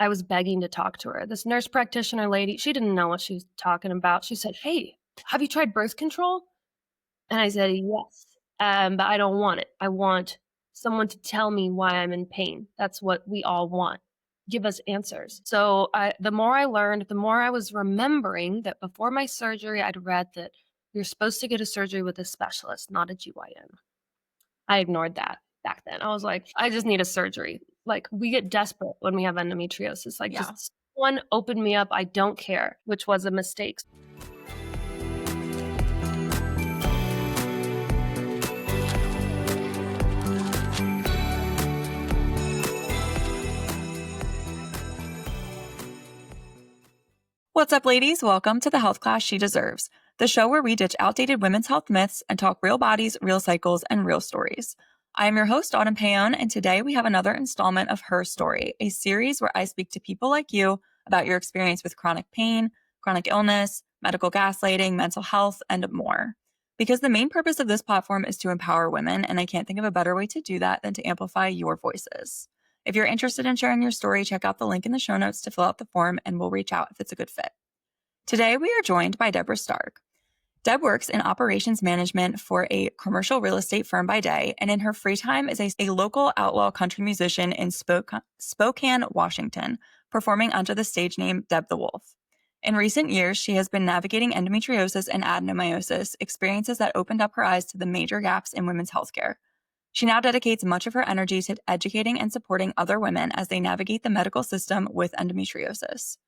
I was begging to talk to her. This nurse practitioner lady, she didn't know what she was talking about. She said, "Hey, have you tried birth control?" And I said, "Yes, but I don't want it. I want someone to tell me why I'm in pain. That's what we all want. Give us answers." So the more I learned, the more I was remembering that before my surgery, I'd read that you're supposed to get a surgery with a specialist, not a GYN. I ignored that back then. I was like, I just need a surgery. Like, we get desperate when we have endometriosis. Like, Yeah. just someone open me up. I don't care, which was a mistake. What's up, ladies? Welcome to the Health Class She Deserves, the show where we ditch outdated women's health myths and talk real bodies, real cycles, and real stories. I am your host, Autumn Payon, and today we have another installment of Her Story, a series where I speak to people like you about your experience with chronic pain, chronic illness, medical gaslighting, mental health, and more. Because the main purpose of this platform is to empower women, and I can't think of a better way to do that than to amplify your voices. If you're interested in sharing your story, check out the link in the show notes to fill out the form, and we'll reach out if it's a good fit. Today, we are joined by Deborah Stark. Deb works in operations management for a commercial real estate firm by day, and in her free time is a local outlaw country musician in Spokane, Washington, performing under the stage name Deb the Wolf. In recent years, she has been navigating endometriosis and adenomyosis, experiences that opened up her eyes to the major gaps in women's healthcare. She now dedicates much of her energy to educating and supporting other women as they navigate the medical system with endometriosis.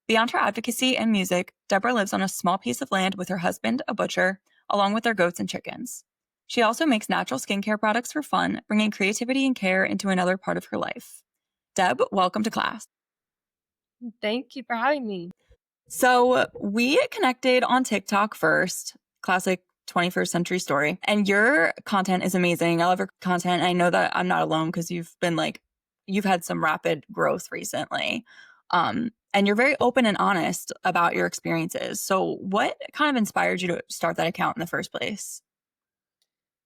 Beyond her advocacy and music, Deborah lives on a small piece of land with her husband, a butcher, along with their goats and chickens. She also makes natural skincare products for fun, bringing creativity and care into another part of her life. Deb, welcome to class. Thank you for having me. So we connected on TikTok first, classic 21st century story. And your content is amazing. I love your content. I know that I'm not alone because you've had some rapid growth recently. And you're very open and honest about your experiences. So what kind of inspired you to start that account in the first place?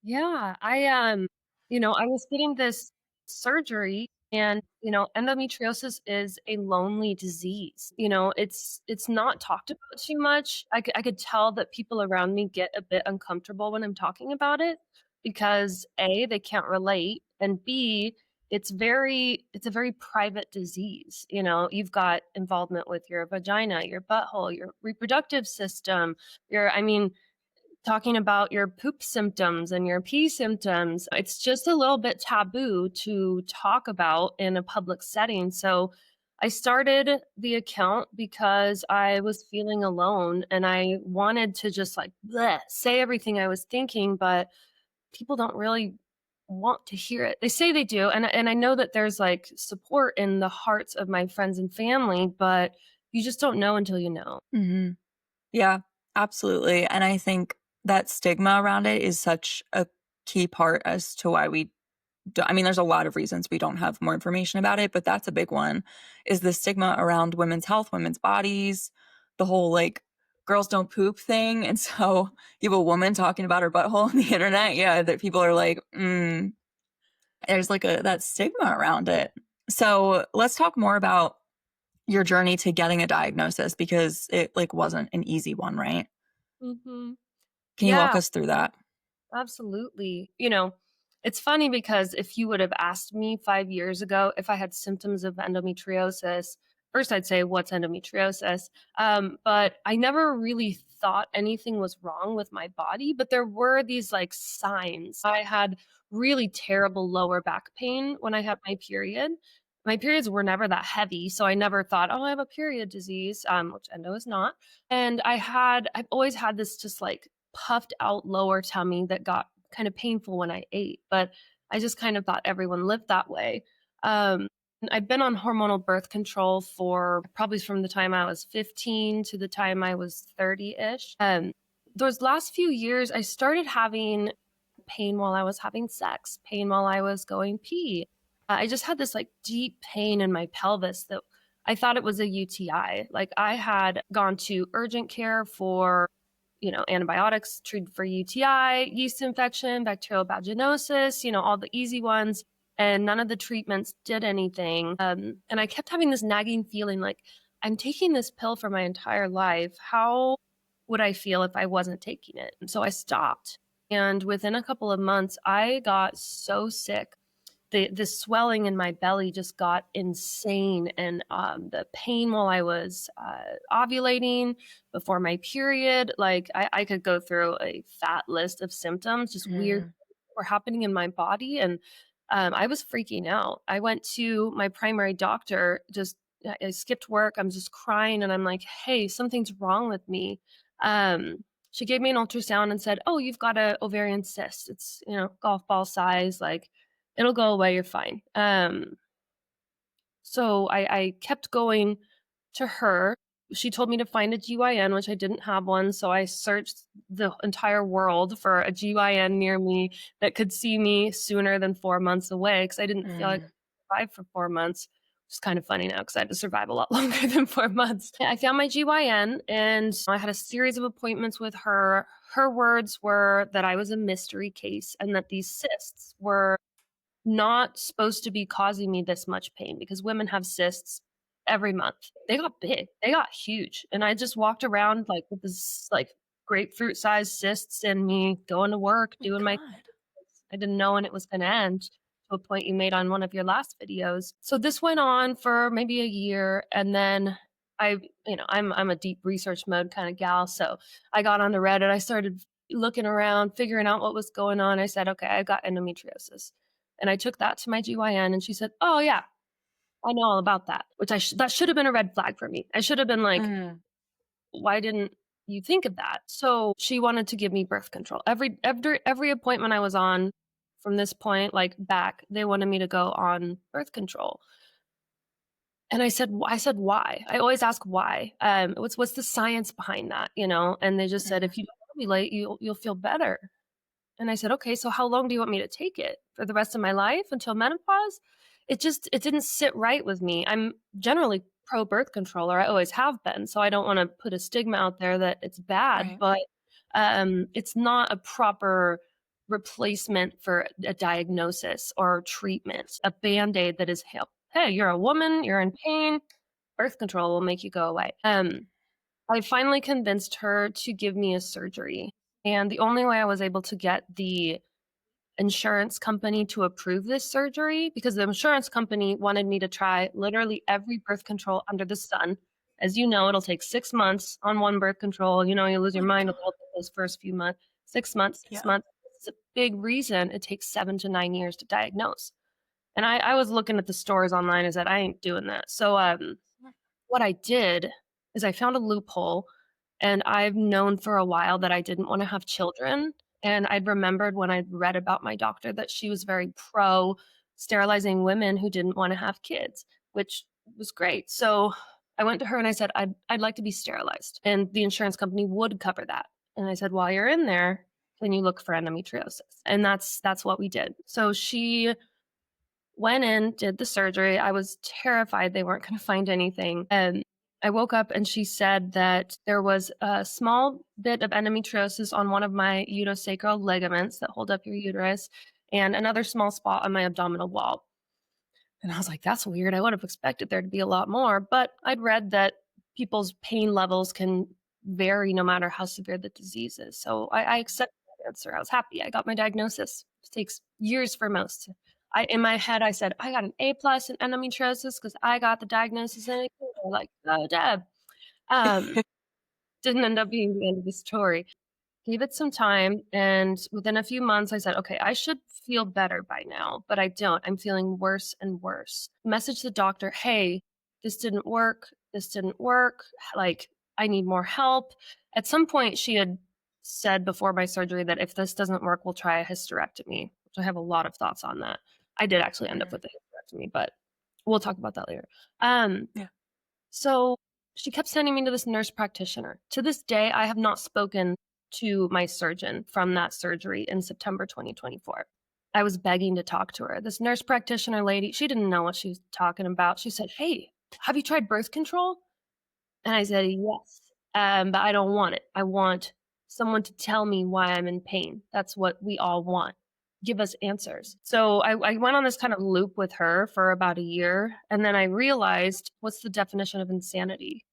Yeah, I was getting this surgery, and endometriosis is a lonely disease. It's not talked about too much. I could tell that people around me get a bit uncomfortable when I'm talking about it because A, they can't relate, and B, it's a very private disease. You've got involvement with your vagina, your butthole, your reproductive system, talking about your poop symptoms and your pee symptoms. It's just a little bit taboo to talk about in a public setting. So I started the account because I was feeling alone and I wanted to just like say everything I was thinking, but people don't really want to hear it. They say they do. And I know that there's like support in the hearts of my friends and family, but you just don't know until you know. Mm-hmm. Yeah, absolutely. And I think that stigma around it is such a key part as to why there's a lot of reasons we don't have more information about it, but that's a big one, is the stigma around women's health, women's bodies, the whole like girls don't poop thing. And so you have a woman talking about her butthole on the internet. Yeah, that people are like, there's like that stigma around it. So let's talk more about your journey to getting a diagnosis, because it like wasn't an easy one, right? Mm-hmm. Can you walk Yeah. us through that? Absolutely. It's funny because if you would have asked me 5 years ago if I had symptoms of endometriosis, first I'd say, what's endometriosis? But I never really thought anything was wrong with my body, but there were these like signs. I had really terrible lower back pain when I had my period. My periods were never that heavy, so I never thought, oh, I have a period disease, which endo is not. And I've always had this just like puffed out lower tummy that got kind of painful when I ate, but I just kind of thought everyone lived that way. And I've been on hormonal birth control for probably from the time I was 15 to the time I was 30-ish. Those last few years, I started having pain while I was having sex, pain while I was going pee. I just had this like deep pain in my pelvis that I thought it was a UTI. Like I had gone to urgent care for antibiotics treated for UTI, yeast infection, bacterial vaginosis, all the easy ones. and none of the treatments did anything. And I kept having this nagging feeling like, I'm taking this pill for my entire life. How would I feel if I wasn't taking it? And so I stopped. And within a couple of months, I got so sick. The swelling in my belly just got insane, and the pain while I was ovulating before my period, like I could go through a fat list of symptoms, just weird Mm. were happening in my body, and I was freaking out. I went to my primary doctor. Just I skipped work. I'm just crying, and I'm like, "Hey, something's wrong with me." She gave me an ultrasound and said, "Oh, you've got a ovarian cyst. It's golf ball size, like." It'll go away, you're fine. So I kept going to her. She told me to find a GYN, which I didn't have one, so I searched the entire world for a GYN near me that could see me sooner than 4 months away, because I didn't feel like I Mm. could survive for 4 months, which is kind of funny now because I had to survive a lot longer than 4 months. I found my GYN, and I had a series of appointments with her. Her words were that I was a mystery case and that these cysts were not supposed to be causing me this much pain, because women have cysts every month. They got big, they got huge. And I just walked around like with this like grapefruit sized cysts in me, going to work, My doing my God. I didn't know when it was gonna end, to a point you made on one of your last videos. So this went on for maybe a year, and then I'm a deep research mode kind of gal. So I got onto Reddit, I started looking around, figuring out what was going on. I said, okay, I got endometriosis. And I took that to my GYN, and she said, "Oh yeah, I know all about that." Which that should have been a red flag for me. I should have been like, Mm. why didn't you think of that? So she wanted to give me birth control. Every appointment I was on from this point, like back, they wanted me to go on birth control. And I said, why? I always ask why. What's the science behind that? And they just said, Mm. if you don't ovulate, you'll feel better. And I said, "Okay, so how long do you want me to take it? For the rest of my life until menopause?" It didn't sit right with me. I'm generally pro birth control, or I always have been, so I don't wanna put a stigma out there that it's bad, Right. but, it's not a proper replacement for a diagnosis or treatment, a Band-Aid that is, "Hey, you're a woman, you're in pain, birth control will make you go away." I finally convinced her to give me a surgery. And the only way I was able to get the insurance company to approve this surgery, because the insurance company wanted me to try literally every birth control under the sun. As you know, it'll take 6 months on one birth control. You lose your My mind a God. little bit those first few months. 6 months, 6 Yeah. months. It's a big reason it takes 7 to 9 years to diagnose. And I was looking at the stores online and said, "I ain't doing that." So, what I did is I found a loophole, and I've known for a while that I didn't wanna have children, and I'd remembered when I'd read about my doctor that she was very pro sterilizing women who didn't wanna have kids, which was great. So I went to her and I said, "I'd like to be sterilized," and the insurance company would cover that. And I said, "While you're in there, can you look for endometriosis?" And that's what we did. So she went in, did the surgery. I was terrified they weren't gonna find anything, and I woke up and she said that there was a small bit of endometriosis on one of my uterosacral ligaments that hold up your uterus, and another small spot on my abdominal wall. And I was like, "That's weird. I would have expected there to be a lot more," but I'd read that people's pain levels can vary no matter how severe the disease is. So I accepted that answer. I was happy. I got my diagnosis. It takes years for most. In my head, I said, "I got an A plus in endometriosis because I got the diagnosis in it." They're like, "Oh, Deb." Um, didn't end up being the end of the story. Gave it some time, and within a few months, I said, "Okay, I should feel better by now," but I don't. I'm feeling worse and worse. Message the doctor, "Hey, this didn't work. This didn't work. Like, I need more help." At some point, she had said before my surgery that if this doesn't work, we'll try a hysterectomy, which I have a lot of thoughts on that. I did actually end up Mm. with a hysterectomy, but we'll talk about that later. Um, Yeah. so she kept sending me to this nurse practitioner. To this day, I have not spoken to my surgeon from that surgery in September 2024. I was begging to talk to her. This nurse practitioner lady, she didn't know what she was talking about. She said, "Hey, have you tried birth control?" And I said, "Yes, but I don't want it. I want someone to tell me why I'm in pain. That's what we all want." give us answers. So I went on this kind of loop with her for about a year. And then I realized, what's the definition of insanity?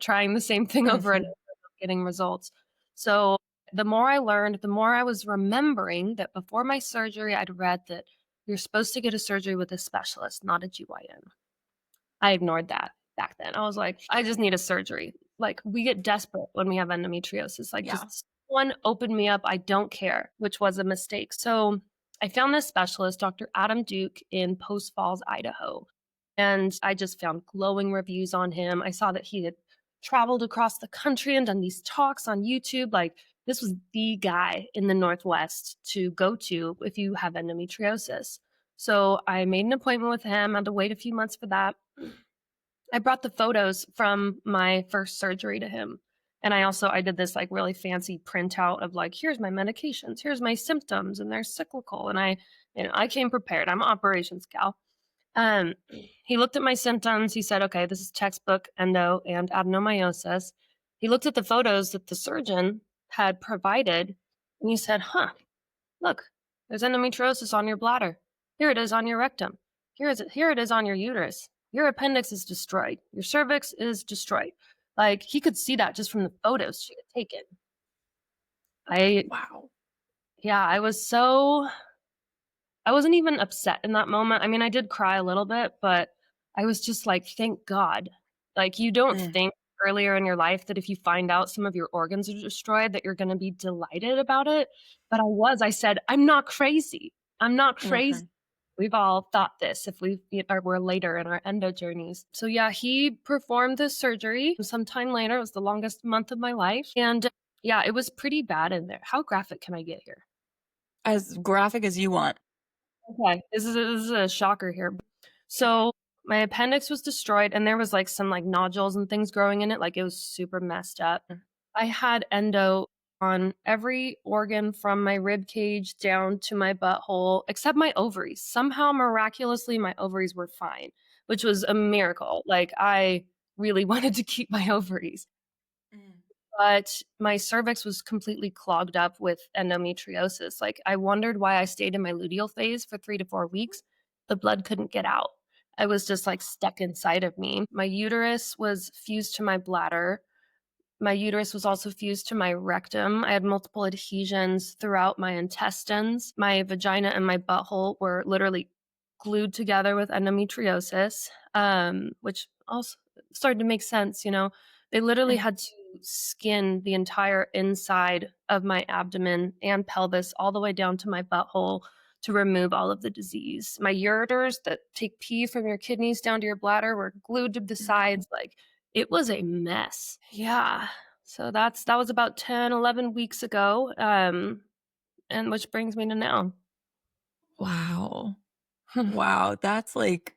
Trying the same thing over and Mhm. over, not getting results. So the more I learned, the more I was remembering that before my surgery, I'd read that you're supposed to get a surgery with a specialist, not a GYN. I ignored that back then. I was like, I just need a surgery. Like, we get desperate when we have endometriosis. Like, Yeah. just one open me up. I don't care, which was a mistake. So I found this specialist, Dr. Adam Duke, in Post Falls, Idaho. And I just found glowing reviews on him. I saw that he had traveled across the country and done these talks on YouTube. Like, this was the guy in the Northwest to go to if you have endometriosis. So I made an appointment with him. I had to wait a few months for that. I brought the photos from my first surgery to him. And I did this like really fancy printout of like, here's my medications, here's my symptoms, and they're cyclical. And I came prepared. I'm an operations gal. Um, he looked at my symptoms. He said, okay, this is textbook endo and adenomyosis. He looked at the photos that the surgeon had provided and he said, huh, look, there's endometriosis on your bladder. Here it is on your rectum. Here it is on your uterus. Your appendix is destroyed. Your cervix is destroyed. Like, he could see that just from the photos she had taken. I Wow. Yeah, I wasn't even upset in that moment. I mean, I did cry a little bit, but I was just like, thank God. Like, you don't Mm. think earlier in your life that if you find out some of your organs are destroyed, that you're going to be delighted about it. But I said, I'm not crazy. I'm not crazy. Mhm. We've all thought this if we're later in our endo journeys. So yeah, he performed this surgery sometime later. It was the longest month of my life. And yeah, it was pretty bad in there. How graphic can I get here? As graphic as you want. Okay, this is a shocker here. So my appendix was destroyed, and there was like some like nodules and things growing in it. Like, it was super messed up. Mm. I had endo on every organ from my rib cage down to my butthole, except my ovaries. Somehow, miraculously, my ovaries were fine, which was a miracle. Like, I really wanted to keep my ovaries. Mm. But my cervix was completely clogged up with endometriosis. Like, I wondered why I stayed in my luteal phase for 3 to 4 weeks. The blood couldn't get out. I was just like stuck inside of me. My uterus was fused to my bladder. My uterus was also fused to my rectum. I had multiple adhesions throughout my intestines. My vagina and my butthole were literally glued together with endometriosis, which also started to make sense. They literally Mm. had to skin the entire inside of my abdomen and pelvis all the way down to my butthole to remove all of the disease. My ureters that take pee from your kidneys down to your bladder were glued to the sides. Like, it was a mess. Yeah. So that was about 10, 11 weeks ago. And which brings me to now. Wow. Wow. That's like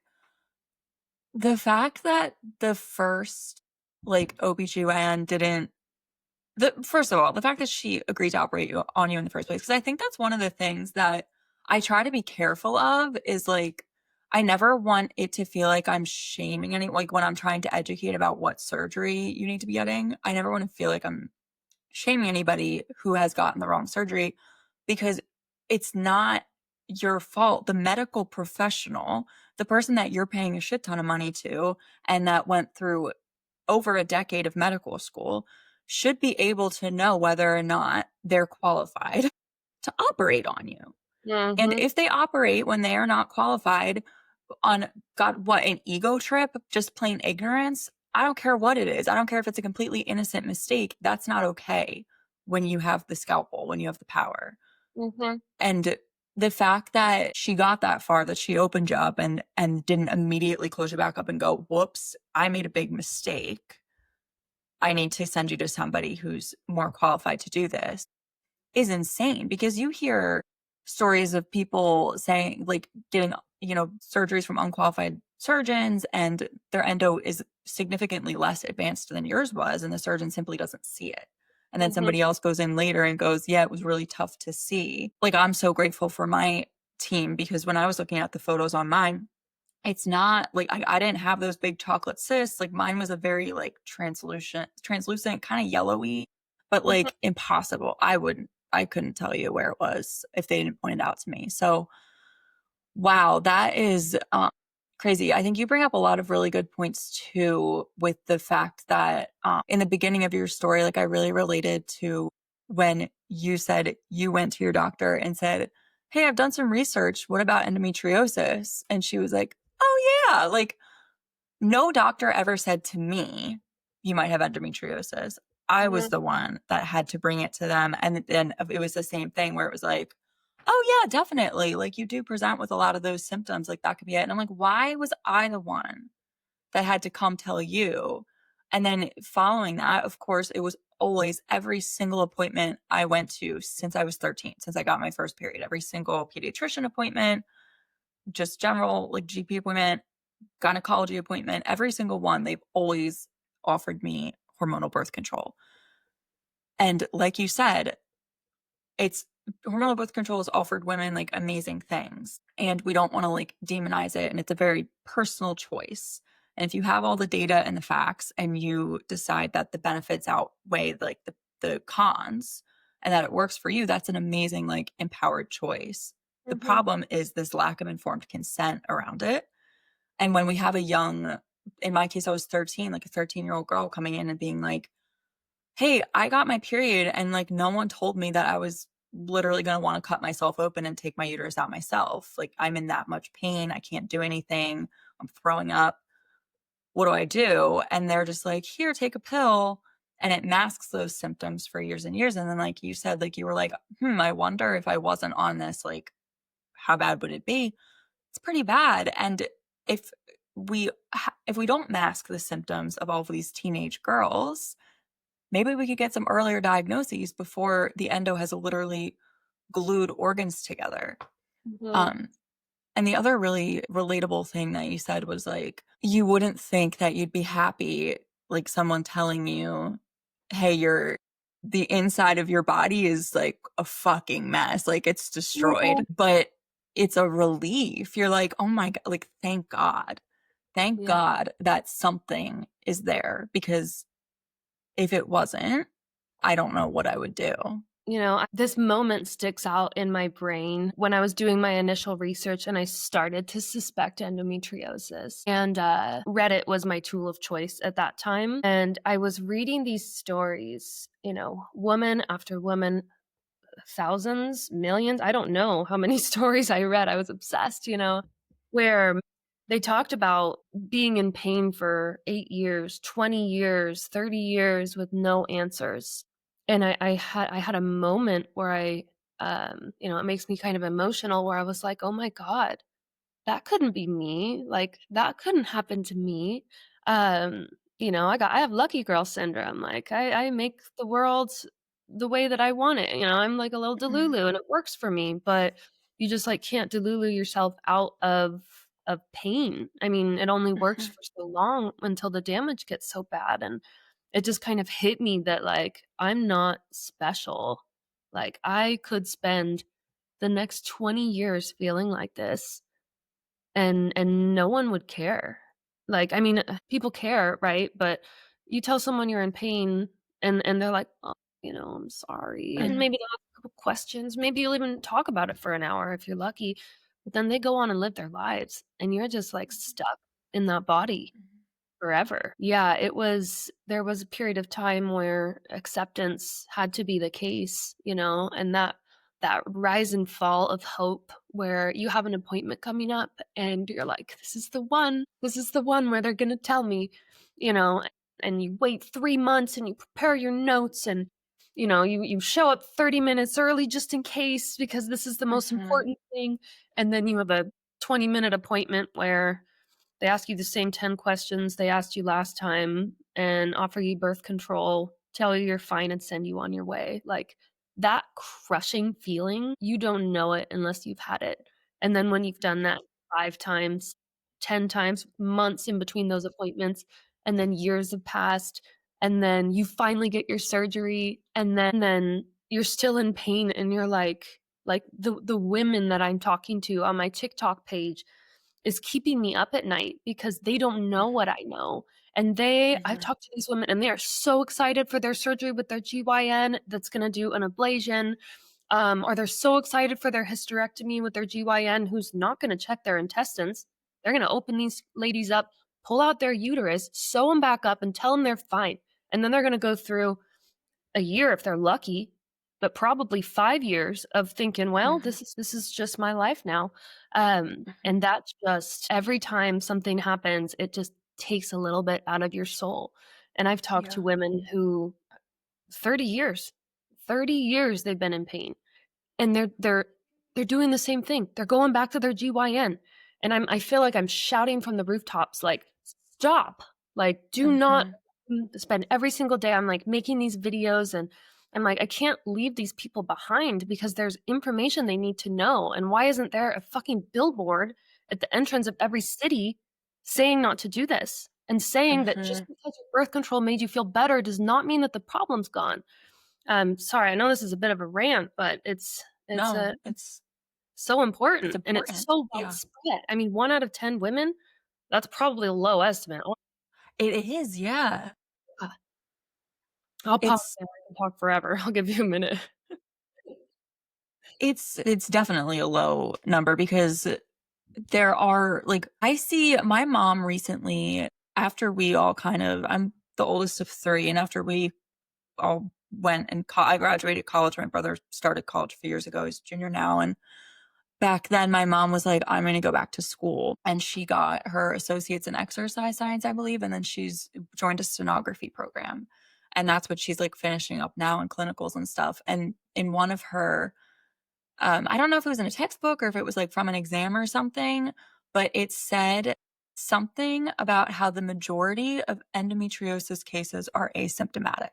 the fact that the first like OBGYN didn't first of all, the fact that she agreed to operate on you in the first place, because I think that's one of the things that I try to be careful of is like, I never want it to feel like I'm shaming any, like when I'm trying to educate about what surgery you need to be getting, I never want to feel like I'm shaming anybody who has gotten the wrong surgery because it's not your fault. The medical professional, the person that you're paying a shit ton of money to and that went through over a decade of medical school should be able to know whether or not they're qualified to operate on you. And Mhm. if they operate when they are not qualified on God, what, an ego trip, just plain ignorance, I don't care what it is. I don't care if it's a completely innocent mistake. That's not okay when you have the scalpel, when you have the power. Mhm. And the fact that she got that far, that she opened you up and didn't immediately close you back up and go, whoops, I made a big mistake. I need to send you to somebody who's more qualified to do this is insane because you hear stories of people saying like getting, surgeries from unqualified surgeons and their endo is significantly less advanced than yours was and the surgeon simply doesn't see it. And then Mhm. somebody else goes in later and goes, yeah, it was really tough to see. Like I'm so grateful for my team because when I was looking at the photos on mine, it's not like I didn't have those big chocolate cysts. Like mine was a very like translucent, kind of yellowy, but Mhm. like impossible. I couldn't tell you where it was if they didn't point it out to me. So, wow, that is crazy. I think you bring up a lot of really good points too, with the fact that in the beginning of your story, like I really related to when you said you went to your doctor and said, "Hey, I've done some research. What about endometriosis?" And she was like, "Oh, yeah." Like, no doctor ever said to me, "You might have endometriosis." I was Mhm. the one that had to bring it to them. And then it was the same thing where it was like, "Oh, yeah, definitely. Like, you do present with a lot of those symptoms. Like, that could be it." And I'm like, why was I the one that had to come tell you? And then following that, of course, it was always every single appointment I went to since I was 13, since I got my first period, every single pediatrician appointment, just general like GP appointment, gynecology appointment, every single one, they've always offered me hormonal birth control. And like you said, it's hormonal birth control has offered women like amazing things. And we don't want to like demonize it. And it's a very personal choice. And if you have all the data and the facts and you decide that the benefits outweigh like the cons and that it works for you, that's an amazing, like empowered choice. The Mhm. problem is this lack of informed consent around it. And when we have a young, in my case, I was 13, like a 13-year-old girl coming in and being like, "Hey, I got my period and like no one told me that I was literally going to want to cut myself open and take my uterus out myself. Like I'm in that much pain. I can't do anything. I'm throwing up. What do I do?" And they're just like, "Here, take a pill." And it masks those symptoms for years and years. And then, like you said, like you were like, I wonder if I wasn't on this, like, how bad would it be? It's pretty bad. And if if we don't mask the symptoms of all of these teenage girls, maybe we could get some earlier diagnoses before the endo has literally glued organs together. Mhm. Um, and the other really relatable thing that you said was like, you wouldn't think that you'd be happy, like someone telling you, "Hey, the inside of your body is like a fucking mess, like it's destroyed." Mhm. But it's a relief. You're like, "Oh my God, like, thank God. Thank Yeah. God that something is there." Because if it wasn't, I don't know what I would do. This moment sticks out in my brain when I was doing my initial research and I started to suspect endometriosis. And Reddit was my tool of choice at that time. And I was reading these stories, woman after woman, thousands, millions. I don't know how many stories I read. I was obsessed, where they talked about being in pain for 8 years, 20 years, 30 years with no answers. And I had a moment where it makes me kind of emotional where I was like, oh my God, that couldn't be me. Like that couldn't happen to me. Um, I have lucky girl syndrome. Like I make the world the way that I want it. I'm like a little Mhm, delulu and it works for me, but you just like can't delulu yourself out of pain. I mean, it only works mhm, for so long until the damage gets so bad. And it just kind of hit me that like I'm not special. Like I could spend the next 20 years feeling like this and no one would care. Like, I mean, people care, right? But you tell someone you're in pain and they're like, "Oh, I'm sorry." And mhm, maybe they'll ask a couple questions. Maybe you'll even talk about it for an hour if you're lucky. But then they go on and live their lives and you're just like stuck in that body mhm, forever. Yeah, there was a period of time where acceptance had to be the case, and that rise and fall of hope where you have an appointment coming up and you're like, this is the one. This is the one where they're going to tell me, you know, and you wait 3 months and you prepare your notes and you show up 30 minutes early just in case because this is the most mhm, important thing, and then you have a 20-minute appointment where they ask you the same 10 questions they asked you last time and offer you birth control, tell you you're fine, and send you on your way. Like, that crushing feeling, you don't know it unless you've had it. And then when you've done that 5 times, 10 times, months in between those appointments, and then years have passed, and then you finally get your surgery, and then you're still in pain, and you're like the women that I'm talking to on my TikTok page, is keeping me up at night because they don't know what I know. And I've Mhm. talked to these women and they are so excited for their surgery with their GYN that's going to do an ablation. Or they're so excited for their hysterectomy with their GYN who's not going to check their intestines. They're going to open these ladies up, pull out their uterus, sew them back up, and tell them they're fine. And then they're going to go through a year if they're lucky, but probably 5 years of thinking, well, Mhm. this is just my life now. Mhm. And that's just every time something happens, it just takes a little bit out of your soul. And I've talked to Yeah. women who 30 years, 30 years they've been in pain and they're doing the same thing. They're going back to their GYN, and I feel like I'm shouting from the rooftops, like, "Stop! Like, do not Mhm. spend every single day." I'm, like, making these videos, and I'm like, "I can't leave these people behind because there's information they need to know, and why isn't there a fucking billboard at the entrance of every city saying not to do this, and saying that just Mhm. because your birth control made you feel better does not mean that the problem's gone." Sorry, I know this is a bit of a rant, but it's No, a so it's important and it's important. so Yeah. widespread. I mean, 1 out of 10 women, that's probably a low estimate. It is, yeah. God, I'll pause It's there, I can talk forever. I'll give you a minute. it's definitely a low number because there are like I see my mom recently after we all kind of I'm the oldest of 3 and after we all went and I graduated college, my brother started college a few years ago, he's a junior now, and back then my mom was like, "I'm gonna go back to school," and she got her associates in exercise science, I believe, and then she's joined a stenography program, and that's what she's, like, finishing up now in clinicals and stuff, and in one of her I don't know if it was in a textbook or if it was, like, from an exam or something, but it said something about how the majority of endometriosis cases are asymptomatic,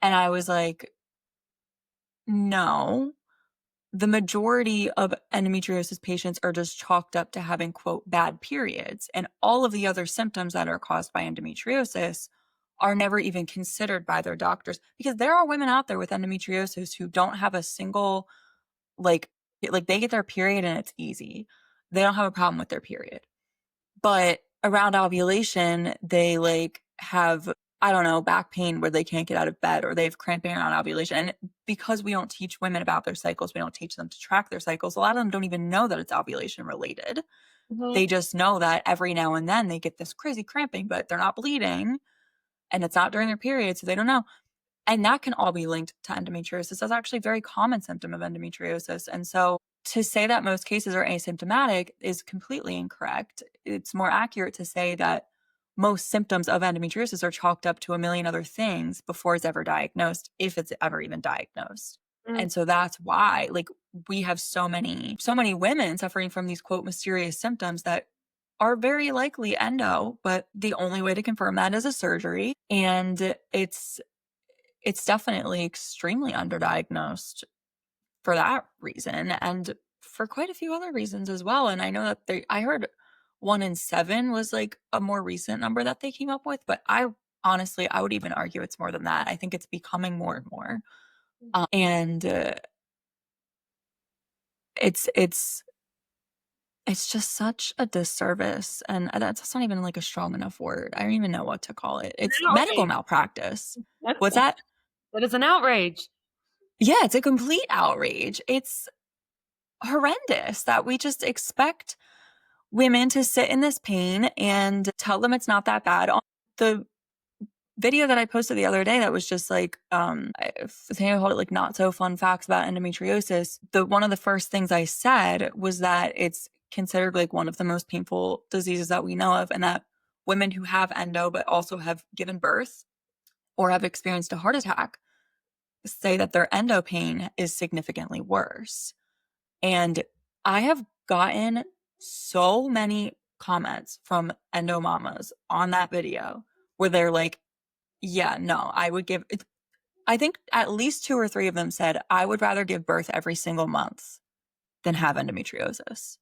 and I was like, "No." The majority of endometriosis patients are just chalked up to having, quote, bad periods. And all of the other symptoms that are caused by endometriosis are never even considered by their doctors because there are women out there with endometriosis who don't have a single, like, they get their period and it's easy. They don't have a problem with their period. But around ovulation, they like have, I don't know, back pain where they can't get out of bed or they have cramping around ovulation. And because we don't teach women about their cycles, we don't teach them to track their cycles. A lot of them don't even know that it's ovulation related. Mhm, They just know that every now and then they get this crazy cramping, but they're not bleeding and it's not during their period. So they don't know. And that can all be linked to endometriosis. That's actually a very common symptom of endometriosis. And so to say that most cases are asymptomatic is completely incorrect. It's more accurate to say that most symptoms of endometriosis are chalked up to a million other things before it's ever diagnosed, if it's ever even diagnosed. mm, And so that's why like we have so many women suffering from these quote mysterious symptoms that are very likely endo, but the only way to confirm that is a surgery. And it's definitely extremely underdiagnosed for that reason and for quite a few other reasons as well. And I know that I heard 1 in 7 was like a more recent number that they came up with, but I would even argue it's more than that. I think it's becoming more and more. And it's it's it's just such a disservice, and that's not even like a strong enough word. I don't even know what to call it. an It's medical outrage. malpractice. That's What's that? that is an outrage. Yeah, it's a complete outrage. It's horrendous that we just expect women to sit in this pain and tell them it's not that bad. On the video that I posted the other day that was just like, I think I called it like not so fun facts about endometriosis. One of the first things I said was that it's considered like one of the most painful diseases that we know of, and that women who have endo but also have given birth or have experienced a heart attack say that their endo pain is significantly worse. And I have gotten so many comments from endo mamas on that video where they're like, yeah, no, I would give it. I think at least 2 or 3 of them said, I would rather give birth every single month than have endometriosis.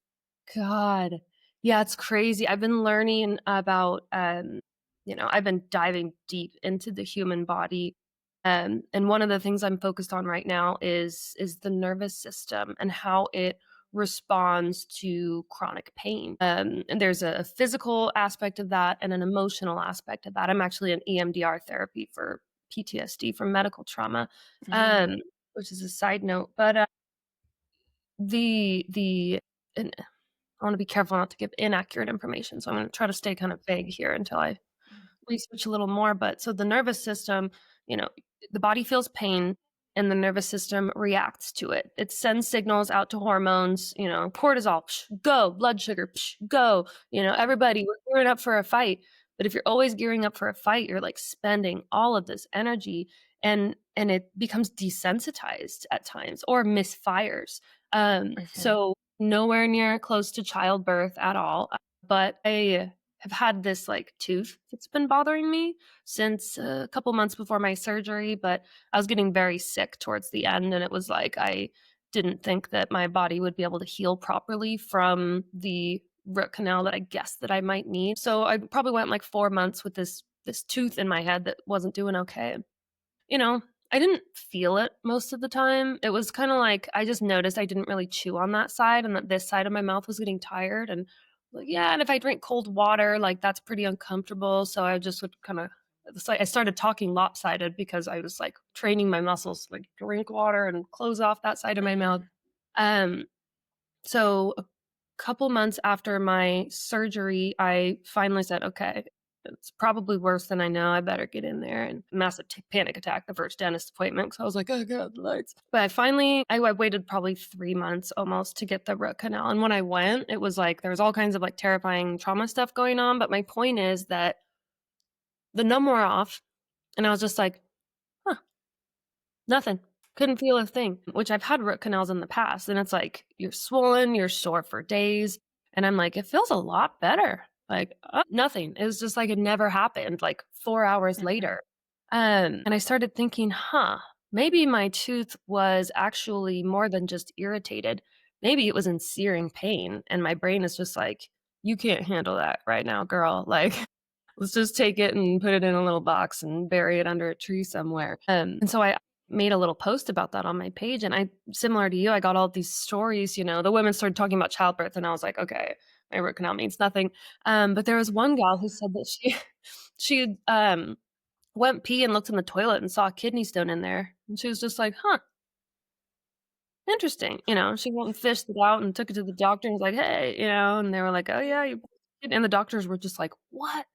God. Yeah, it's crazy. I've been learning about, I've been diving deep into the human body. And one of the things I'm focused on right now is the nervous system and how it responds to chronic pain. And there's a physical aspect of that and an emotional aspect of that. I'm actually an EMDR therapy for PTSD from medical trauma, Mm. which is a side note. But the and I want to be careful not to give inaccurate information, so I'm going to try to stay kind of vague here until I research a little more. But so the nervous system, you know, the body feels pain and the nervous system reacts to it. It sends signals out to hormones, cortisol, psh, go, blood sugar, psh, go, everybody, we're gearing up for a fight. But if you're always gearing up for a fight, you're like spending all of this energy and it becomes desensitized at times or misfires. So nowhere near close to childbirth at all. But I have had this like tooth that's been bothering me since a couple months before my surgery, but I was getting very sick towards the end, and it was like I didn't think that my body would be able to heal properly from the root canal that I guessed that I might need. So I probably went like 4 months with this tooth in my head that wasn't doing okay. You know, I didn't feel it most of the time. It was kinda like I just noticed I didn't really chew on that side and that this side of my mouth was getting tired and, like, yeah, and if I drink cold water, like, that's pretty uncomfortable, so I just would kinda it's like I started talking lopsided because I was, like, training my muscles, like, drink water and close off that side of my mouth. Mhm. Um, so a couple months after my surgery, I finally said, "Okay, it's probably worse than I know. I better get in there." And massive panic attack the first dentist appointment because I was like, "Oh god, the lights." But I waited probably 3 months almost to get the root canal. And when I went, it was like there was all kinds of like terrifying trauma stuff going on. But my point is that the numb wore off, and I was just like, "Huh, nothing. Couldn't feel a thing," which I've had root canals in the past, and it's like, you're swollen, you're sore for days, and I'm like, "It feels a lot better." Like, nothing. It was just like it never happened, like, 4 hours Mhm. later. And I started thinking, "Huh, maybe my tooth was actually more than just irritated. Maybe it was in searing pain," and my brain is just like, "You can't handle that right now, girl." Like, let's just take it and put it in a little box and bury it under a tree somewhere. And so I made a little post about that on my page. And I, similar to you, I got all these stories. The women started talking about childbirth, and I was like, okay, my root canal means nothing. But there was one gal who said that she went pee and looked in the toilet and saw a kidney stone in there, and she was just like, huh, interesting. She went and fished it out and took it to the doctor and was like, hey, and they were like, oh yeah, and the doctors were just like, what?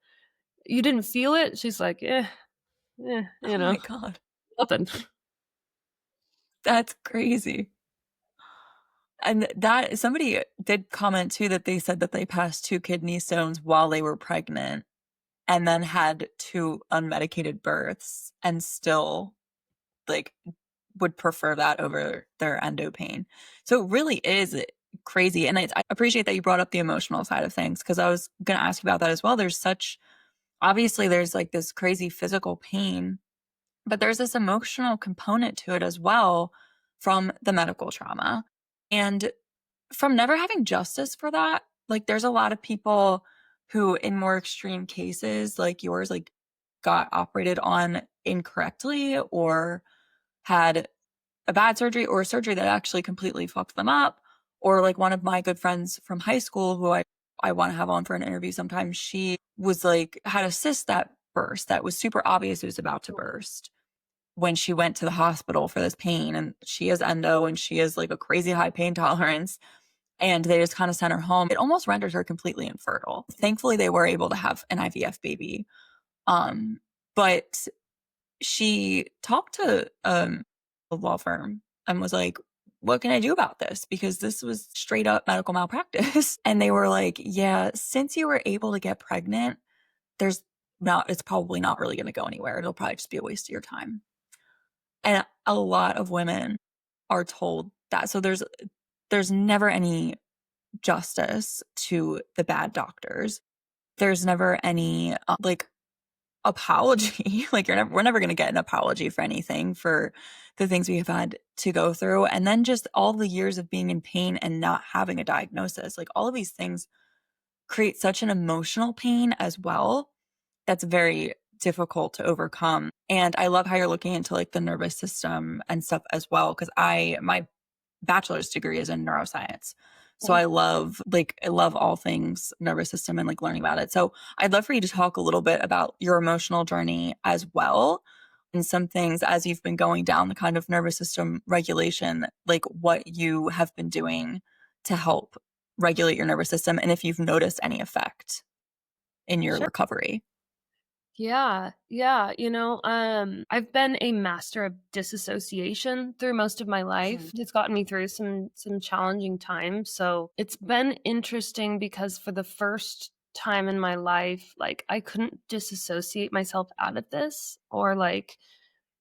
You didn't feel it? She's like, Oh my god. nothing. That's crazy. And that somebody did comment too that they said that they passed 2 kidney stones while they were pregnant and then had 2 unmedicated births and still, like, would prefer that over their endo pain. So it really is crazy, and I appreciate that you brought up the emotional side of things because I was gonna ask you about that as well. Obviously, there's, like, this crazy physical pain, but there's this emotional component to it as well from the medical trauma, and from never having justice for that. Like, there's a lot of people who, in more extreme cases like yours, like, got operated on incorrectly or had a bad surgery or a surgery that actually completely fucked them up. Or like one of my good friends from high school who I want to have on for an interview sometime, she was like had a cyst that burst that was super obvious it was about to burst when she went to the hospital for this pain. And she has endo and she has like a crazy high pain tolerance. And they just kind of sent her home. It almost rendered her completely infertile. Thankfully, they were able to have an IVF baby. But she talked to a law firm and was like, what can I do about this? Because this was straight up medical malpractice. And they were like, yeah, since you were able to get pregnant, it's probably not really going to go anywhere. It'll probably just be a waste of your time. And a lot of women are told that. So there's never any justice to the bad doctors. There's never any like apology. Like we're never going to get an apology for anything for the things we have had to go through. And then just all the years of being in pain and not having a diagnosis, like all of these things create such an emotional pain as well. That's very difficult to overcome. And I love how you're looking into like the nervous system and stuff as well. Cause my bachelor's degree is in neuroscience. So Okay. I love all things nervous system and like learning about it. So I'd love for you to talk a little bit about your emotional journey as well and some things as you've been going down the kind of nervous system regulation, like what you have been doing to help regulate your nervous system and if you've noticed any effect in your Sure. recovery. Yeah, yeah. I've been a master of disassociation through most of my life. Mhm. It's gotten me through some challenging times. So it's been interesting because for the first time in my life, like I couldn't disassociate myself out of this or like,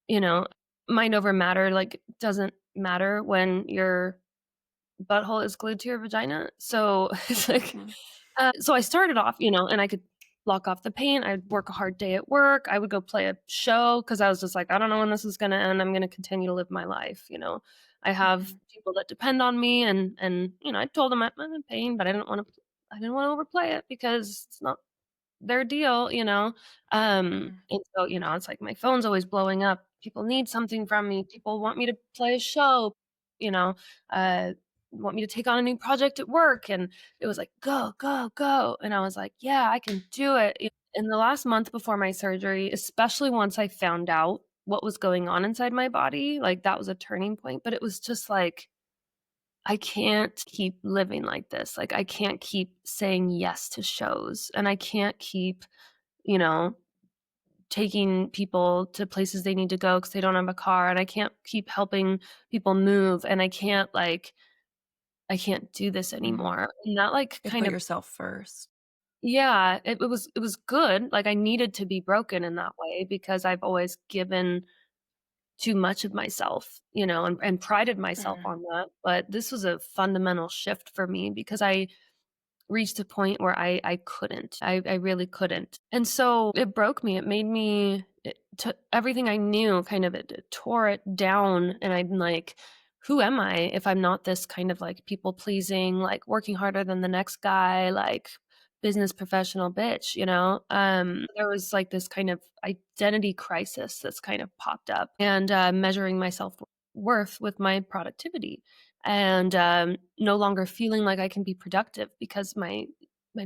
you know, mind over matter, like doesn't matter when your butthole is glued to your vagina. So it's like Mhm. so I started off, and I could block off the pain. I'd work a hard day at work. I would go play a show because I was just like, I don't know when this is going to end. I'm going to continue to live my life. I have Mhm. people that depend on me, and I told them I'm in pain, but I didn't want to overplay it because it's not their deal, Mhm. and so, it's like my phone's always blowing up. People need something from me. People want me to play a show, you know, uh, want me to take on a new project at work. And it was like, go, go, go. And I was like, yeah, I can do it. In the last month before my surgery, especially once I found out what was going on inside my body, like that was a turning point. But it was just like, I can't keep living like this. Like, I can't keep saying yes to shows, and I can't keep, you know, taking people to places they need to go because they don't have a car, and I can't keep helping people move, and I can't do this Mhm. anymore. And that, like, You have to kind put of yourself first. yeah, it was good. Like, I needed to be broken in that way because I've always given too much of myself, and prided myself Mhm. on that. But this was a fundamental shift for me because I reached a point where I couldn't. I really couldn't. And so it broke me. It made me it to everything I knew kind of it tore it down, and I'm like, who am I if I'm not this kind of like people pleasing, like working harder than the next guy, like business professional bitch, there was like this kind of identity crisis that's kind of popped up, and measuring myself worth with my productivity, and no longer feeling like I can be productive because my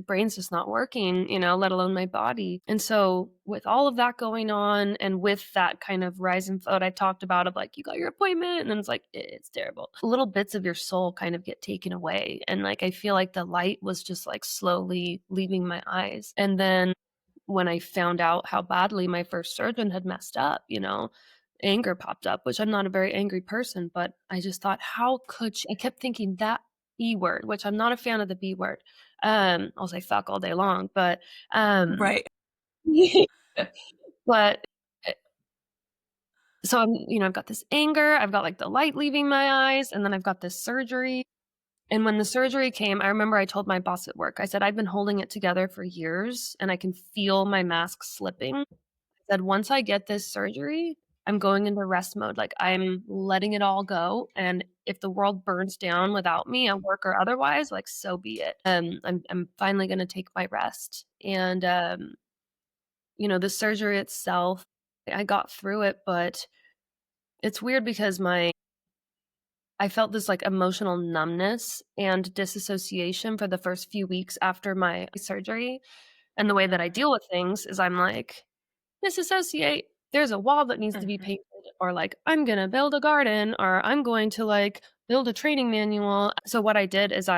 brain's just not working, let alone my body. And so with all of that going on, and with that kind of rise and float I talked about of like you got your appointment, and then it's like it's terrible. Little bits of your soul kind of get taken away, and like I feel like the light was just like slowly leaving my eyes. And then when I found out how badly my first surgeon had messed up, anger popped up, which I'm not a very angry person, but I just thought, how could she? I kept thinking that B word, which I'm not a fan of the B word. I'll say fuck all day long, but um Right. but so I've got this anger, I've got like the light leaving my eyes, and then I've got this surgery. And when the surgery came, I remember I told my boss at work, I said, I've been holding it together for years and I can feel my mask slipping. Said, "Once I get this surgery, I'm going into rest mode, like, I'm letting it all go, and if the world burns down without me at work or otherwise, like, so be it. I'm finally gonna take my rest." And, the surgery itself, I got through it, but it's weird because my I felt this, like, emotional numbness and disassociation for the first few weeks after my surgery, and the way that I Mhm. deal with things is I'm like, disassociate. There's a wall that needs to be Mhm. painted, or like, I'm gonna build a garden, or I'm going to like build a training manual. So what I did is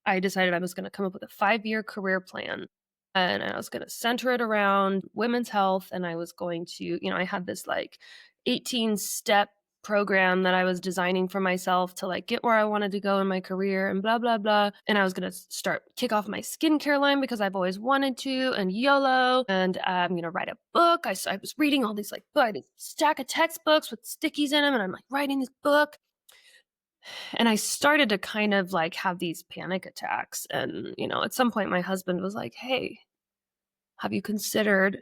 I decided I was gonna come up with a 5-year career plan, and I was gonna center it around women's health, and I was going to, I had this like 18-step program that I was designing for myself to like get where I wanted to go in my career and blah blah blah. And I was gonna start kick off my skincare line because I've always wanted to, and YOLO, and I'm gonna write a book. I was reading all these like I had this stack of textbooks with stickies in them, and I'm like writing this book. And I started to kind of like have these panic attacks. And, at some point my husband was like, "Hey, have you considered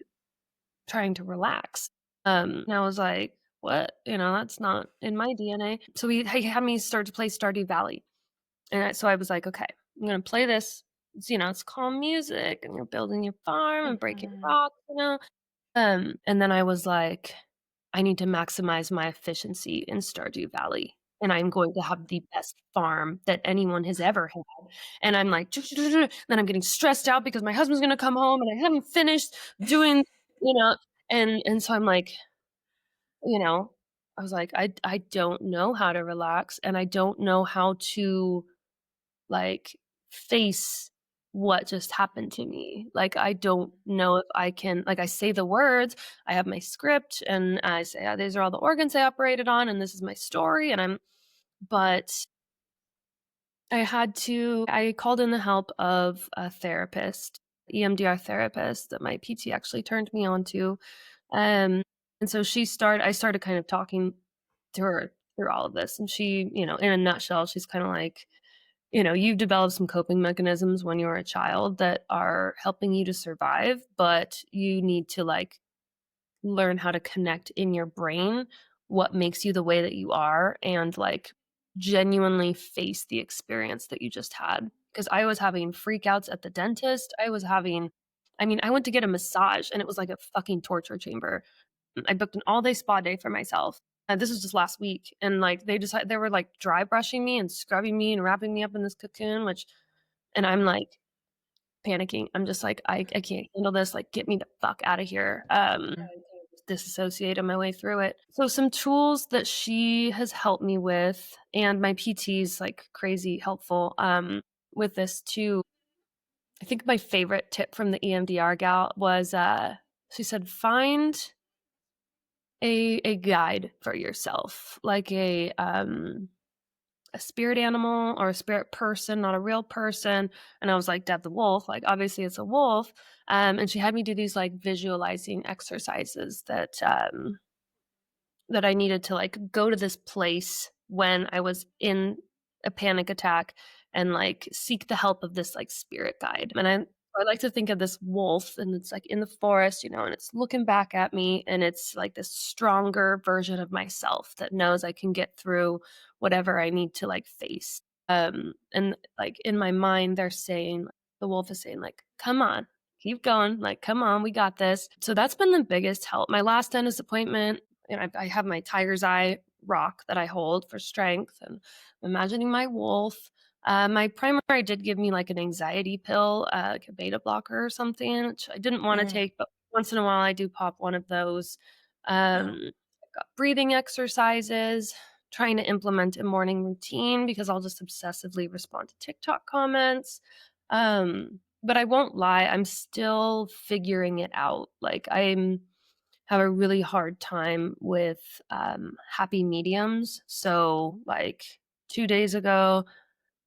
trying to relax?" And I was like, "What? That's not in my DNA." So he had me start to play Stardew Valley. And so I was like, "Okay, I'm going to play this. It's calm music, and you're building your farm and breaking Mhm. rocks. And then I was like, I need to maximize my efficiency in Stardew Valley. and I'm going to have the best farm that anyone has ever had. And I'm like, then I'm getting stressed out because my husband's gonna come home and I haven't finished doing, you know, and so I'm like, you know, I was like, I don't know how to relax and I don't know how to like face what just happened to me. Like I don't know if I can like I say the words, I have my script and I say, "Oh, these are all the organs I operated on and this is my story." And but I called in the help of a therapist, EMDR therapist that my PT actually turned me on to. Um, and so I started kind of talking to her through all of this. And she, in a nutshell, she's kind of like, you've developed some coping mechanisms when you were a child that are helping you to survive, but you need to like learn how to connect in your brain what makes you the way that you are and like genuinely face the experience that you just had. Because I was having freakouts at the dentist. I went to get a massage and it was like a fucking torture chamber. I booked an all day spa day for myself. This was just last week. And like they were like dry brushing me and scrubbing me and wrapping me up in this cocoon, and I'm like, panicking. I'm just like, I can't handle this. Like, get me the fuck out of here. Disassociate on my way through it. So some tools that she has helped me with, and my PT's like crazy helpful with this too. I think my favorite tip from the EMDR gal was she said find a guide for yourself, like a spirit animal or a spirit person, not a real person. And I was like, Deb the wolf, like obviously it's a wolf. And she had me do these like visualizing exercises that I needed to like go to this place when I was in a panic attack and like seek the help of this like spirit guide. And I like to think of this wolf and it's like in the forest, and it's looking back at me and it's like this stronger version of myself that knows I can get through whatever I need to like face. And like in my mind, the wolf is saying like, come on, keep going. Like, come on, we got this. So that's been the biggest help. My last dentist appointment, and I have my tiger's eye rock that I hold for strength, and I'm imagining my wolf. My primary did give me like an anxiety pill, like a beta blocker or something, which I didn't want to Mm. take, but once in a while I do pop one of those. Oh. I've got breathing exercises, trying to implement a morning routine because I'll just obsessively respond to TikTok comments. But I won't lie, I'm still figuring it out. Like I'm have a really hard time with happy mediums. So, like 2 days ago,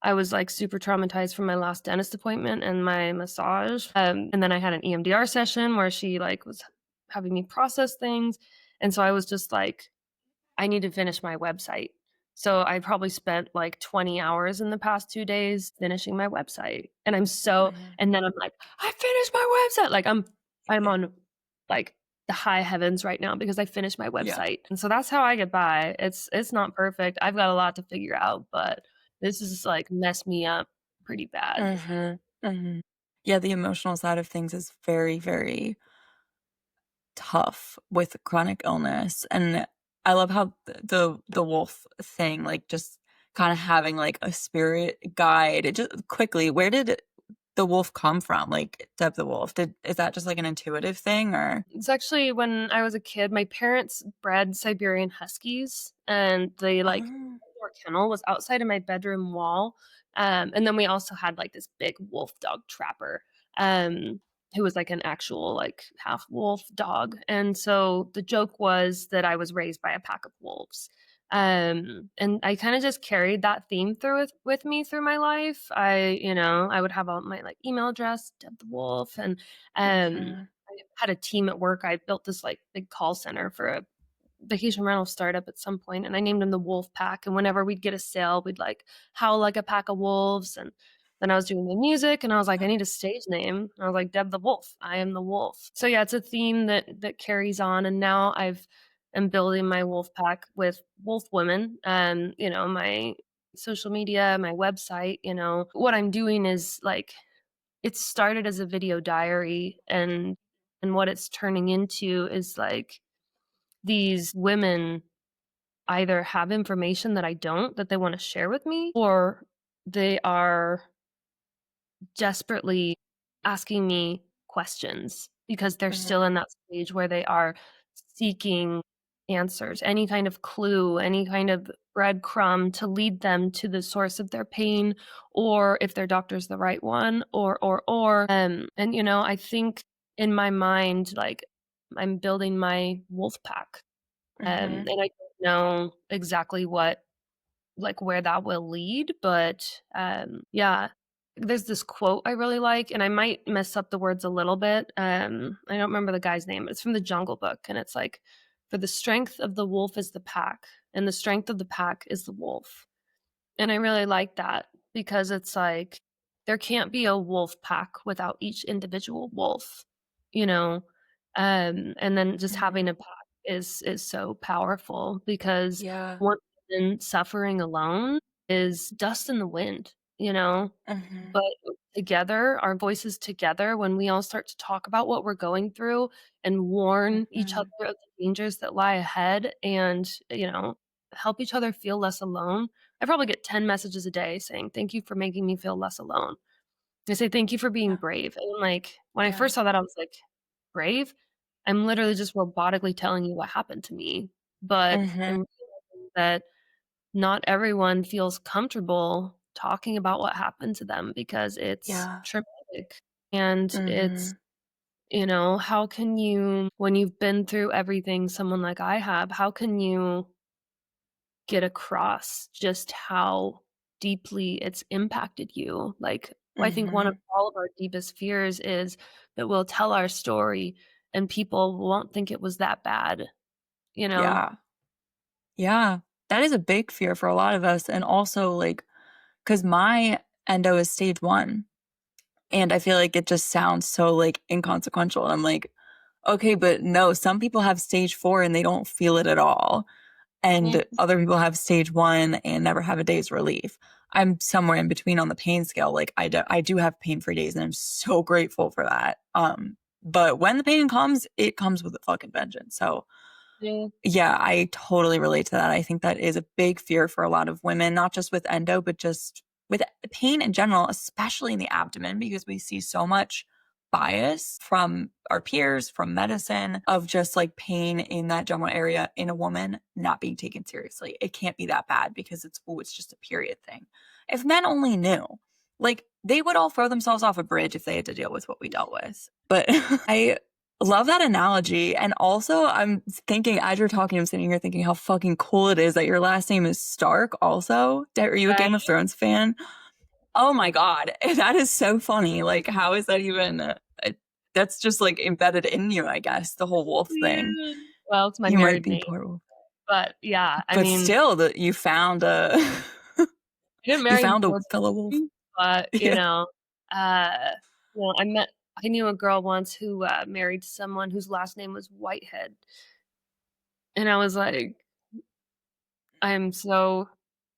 I was like super traumatized from my last dentist appointment and my massage. And then I had an EMDR session where she like was having me process things. And so I was just like, I need to finish my website. So I probably spent like 20 hours in the past 2 days finishing my website. Mhm. And then I'm like, I finished my website. Like I'm on like the high heavens right now because I finished my Yeah. website. And so that's how I get by. It's not perfect. I've got a lot to figure out, but this is like messed me up pretty bad. Mhm. Mhm. Yeah, the emotional side of things is very, very tough with chronic illness, and I love how the wolf thing, like, just kinda having, like, a spirit guide. It just quickly, where did the wolf come from? Like, Deb the wolf, did is that just, like, an intuitive thing, or It's actually when I was a kid, my parents bred Siberian Huskies, and they like Oh. indoor kennel was outside of my bedroom wall. And then we also had like this big wolf dog trapper, um, who was like an actual like half wolf dog. And so the joke was that I was raised by a pack of wolves. And I kind of just carried that theme through with me through my life. I would have all my like email address, Deb the Wolf, and Mhm. I had a team at work. I built this like big call center for a vacation rental startup at some point, and I named them the Wulf Pack. And whenever we'd get a sale, we'd like howl like a pack of wolves. And then I was doing the music, and I was like, I need a stage name. And I was like, Deb the Wolf. I am the wolf. So yeah, it's a theme that carries on. And now am building my Wolf Pack with wolf women. My social media, my website. What I'm doing is like it started as a video diary, and what it's turning into is like these women either have information that I don't that they wanna share with me, or they are desperately asking me questions because they're still Mhm. in that stage where they are seeking answers, any kind of clue, any kind of breadcrumb to lead them to the source of their pain, or if their doctor's the right one, and, I think in my mind, like, I'm building my Wolf Pack, Mhm. and I don't know exactly what like, where that will lead, but, yeah. There's this quote I really like, and I might mess up the words a little bit, I don't remember the guy's name, it's from The Jungle Book, and it's like, "For the strength of the wolf is the pack, and the strength of the pack is the wolf." And I really like that because it's like, there can't be a wolf pack without each individual wolf, you know? And then just having Mhm. a pack is so powerful because Yeah. one person suffering alone is dust in the wind, you know? Mhm. But together, our voices together, when we all start to talk about what we're going through and warn each other Mhm. of the dangers that lie ahead and, help each other feel less alone. I probably get 10 messages a day saying, "Thank you for making me feel less alone." They say, "Thank you for being Yeah. brave." And, like, when I Yeah. first saw that, I was like, "Brave? I'm literally just robotically telling you what happened to me." But I'm Mhm. realizing that not everyone feels comfortable talking about what happened to them because it's Yeah. traumatic. And it's, Mhm. how can you, when you've been through everything someone like I have, how can you get across just how deeply it's impacted you? Like, I think one of Mhm. all of our deepest fears is that we'll tell our story and people won't think it was that bad, you know? Yeah. Yeah. That is a big fear for a lot of us, and also, like, because my endo is stage 1, and I feel like it just sounds so, like, inconsequential, and I'm like, "Okay, but no, some people have stage 4 and they don't feel it at all, and Mhm. other people have stage 1 and never have a day's relief." I'm somewhere in between on the pain scale, like, I do have pain-free days, and I'm so grateful for that, but when the pain comes, it comes with a fucking vengeance, so Yeah. yeah, I totally relate to that. I think that is a big fear for a lot of women, not just with endo, but just with pain in general, especially in the abdomen, because we see so much bias from our peers, from medicine, of just like pain in that general area in a woman not being taken seriously. It can't be that bad because it's just a period thing. If men only knew, like they would all throw themselves off a bridge if they had to deal with what we dealt with. But I love that analogy, and also, I'm thinking as you're talking, I'm sitting here thinking how fucking cool it is that your last name is Stark also. Are you a Right. Game of Thrones fan? Oh my god, that is so funny, like, how is that even, that's just, like, embedded in you, I guess, the whole wolf thing. Yeah. Well, it's my You might married be name, poor wolf. but yeah, I But mean, still, that you found a I didn't you marry him found a for fellow wolf. him, but, Yeah. uh, I knew a girl once who, married someone whose last name was Whitehead, and I was like, "I am so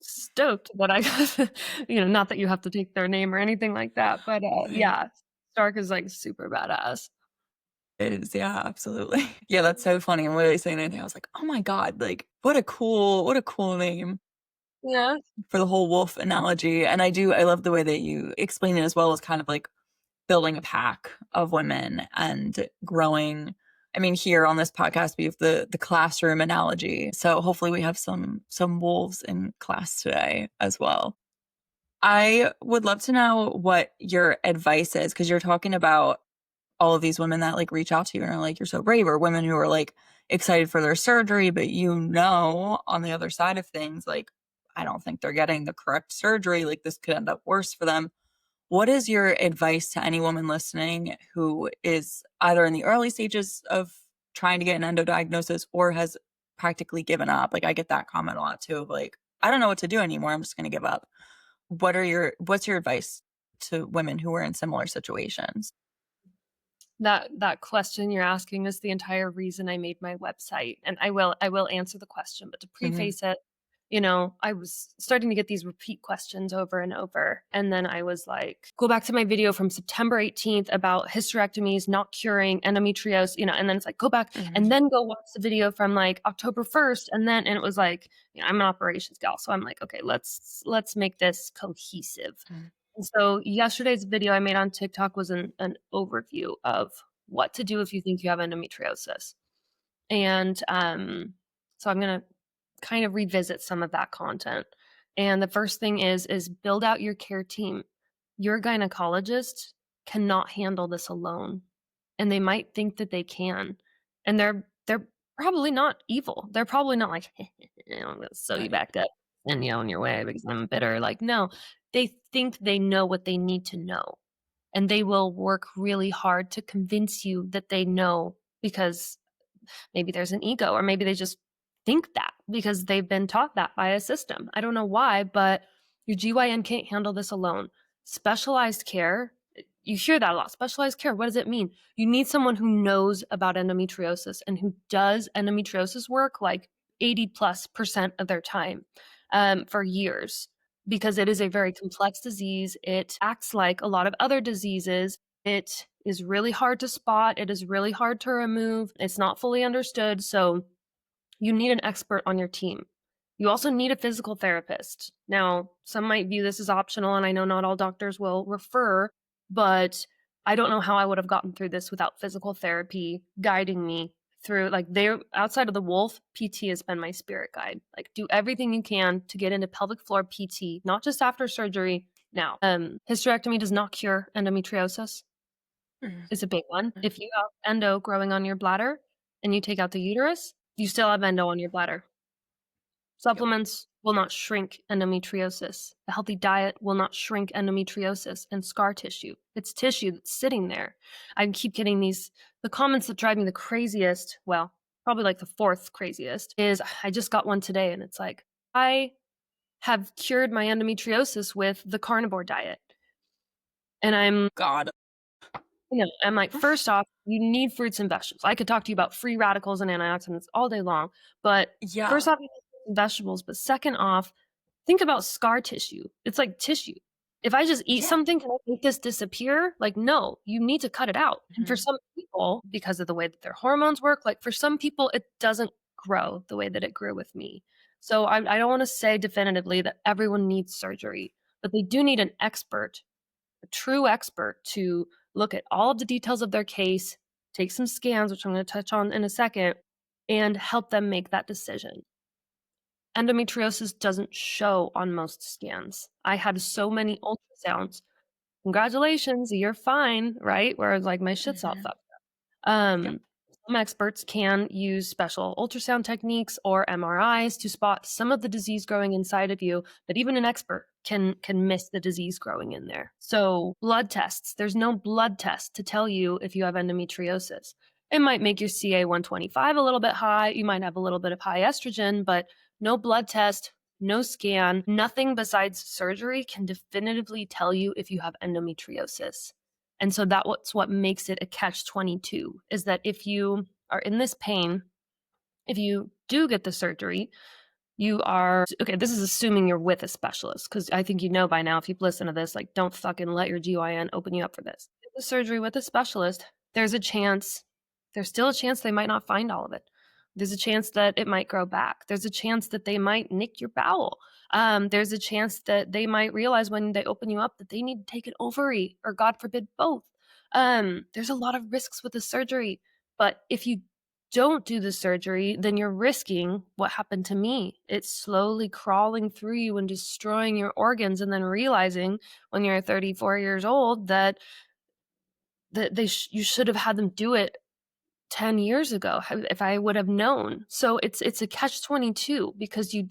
stoked that I got" not that you have to take their name or anything like that, but, Right. yeah, Stark is, like, super badass. It is, yeah, absolutely. Yeah, that's so funny. I'm literally saying anything, I was like, "Oh my god, like, what a cool name." Yeah. For the whole wolf analogy, and I love the way that you explain it as well as kind of like building a pack of women and growing. I mean, here on this podcast, we have the classroom analogy, so hopefully we have some wolves in class today as well. I would love to know what your advice is because you're talking about all of these women that like reach out to you and are like, "You're so brave," or women who are like excited for their surgery, but on the other side of things, like, I don't think they're getting the correct surgery. Like, this could end up worse for them. What is your advice to any woman listening who is either in the early stages of trying to get an endo diagnosis or has practically given up? Like, I get that comment a lot too, of like, I don't know what to do anymore. I'm just going to give up. What's your advice to women who are in similar situations? That question you're asking is the entire reason I made my website, and I will answer the question, but to Hmm. preface it, I was starting to get these repeat questions over and over. And then I was like, go back to my video from September 18th about hysterectomies not curing endometriosis, and then it's like, go back and then go watch the video from like October 1st. And it was like, I'm an operations gal. So I'm like, okay, let's make this cohesive. Mhm. And so yesterday's video I made on TikTok was an overview of what to do if you think you have endometriosis. And so I'm going to kind of revisit some of that content. And the first thing is build out your care team. Your gynecologist cannot handle this alone. And they might think that they can. And they're probably not evil. They're probably not like, I'm gonna sew you Right. back up and on your way because I'm bitter. Like, no, they think they know what they need to know. And they will work really hard to convince you that they know because maybe there's an ego, or maybe they just think that because they've been taught that by a system. I don't know why, but your GYN can't handle this alone. Specialized care, you hear that a lot. Specialized care, what does it mean? You need someone who knows about endometriosis and who does endometriosis work like 80+% of their time for years, because it is a very complex disease. It acts like a lot of other diseases. It is really hard to spot. It is really hard to remove. It's not fully understood. So you need an expert on your team. You also need a physical therapist. Now, some might view this as optional, and I know not all doctors will refer, but I don't know how I would have gotten through this without physical therapy guiding me through. Like, they're outside of the Wulf, PT has been my spirit guide. Like, do everything you can to get into pelvic floor PT, not just after surgery. Now, hysterectomy does not cure endometriosis. Mhm. It's a big one. If you have endo growing on your bladder and you take out the uterus, you still have endo on your bladder. Yep. Supplements will not shrink endometriosis. A healthy diet will not shrink endometriosis and scar tissue. It's tissue that's sitting there. I keep getting the comments that drive me the craziest, well, probably like the fourth craziest, is I just got one today and it's like, I have cured my endometriosis with the carnivore diet. And God. I'm like, first off, you need fruits and vegetables. I could talk to you about free radicals and antioxidants all day long, but Yeah. first off, you need fruits and vegetables. But second off, think about scar tissue. It's like tissue. If I just eat Yeah. something, can I make this disappear? Like, no, you need to cut it out. And for Mhm. some people, because of the way that their hormones work, like for some people, it doesn't grow the way that it grew with me. So I don't want to say definitively that everyone needs surgery, but they do need an expert, a true expert, to look at all of the details of their case, take some scans, which I'm going to touch on in a second, and help them make that decision. Endometriosis doesn't show on most scans. I had so many ultrasounds. Congratulations, you're fine, right? Whereas like my shit's all Mhm. fucked. Yep. Um, some experts can use special ultrasound techniques or MRIs to spot some of the disease growing inside of you, but even an expert can miss the disease growing in there. So, blood tests. There's no blood test to tell you if you have endometriosis. It might make your CA 125 a little bit high. You might have a little bit of high estrogen, but no blood test, no scan, nothing besides surgery can definitively tell you if you have endometriosis. And so that's what makes it a catch-22, is that if you are in this pain, if you do get the surgery, you are okay. This is assuming you're with a specialist, because I think you know by now if you've listened to this, like, don't fucking let your GYN open you up for this. Get the surgery with a specialist, there's a chance, there's still a chance they might not find all of it. There's a chance that it might grow back. There's a chance that they might nick your bowel. There's a chance that they might realize when they open you up that they need to take an ovary, or God forbid, both. There's a lot of risks with the surgery, but if you don't do the surgery, then you're risking what happened to me. It's slowly crawling through you and destroying your organs, and then realizing when you're 34 years old that you should have had them do it 10 years ago if I would have known. So it's a catch-22, because you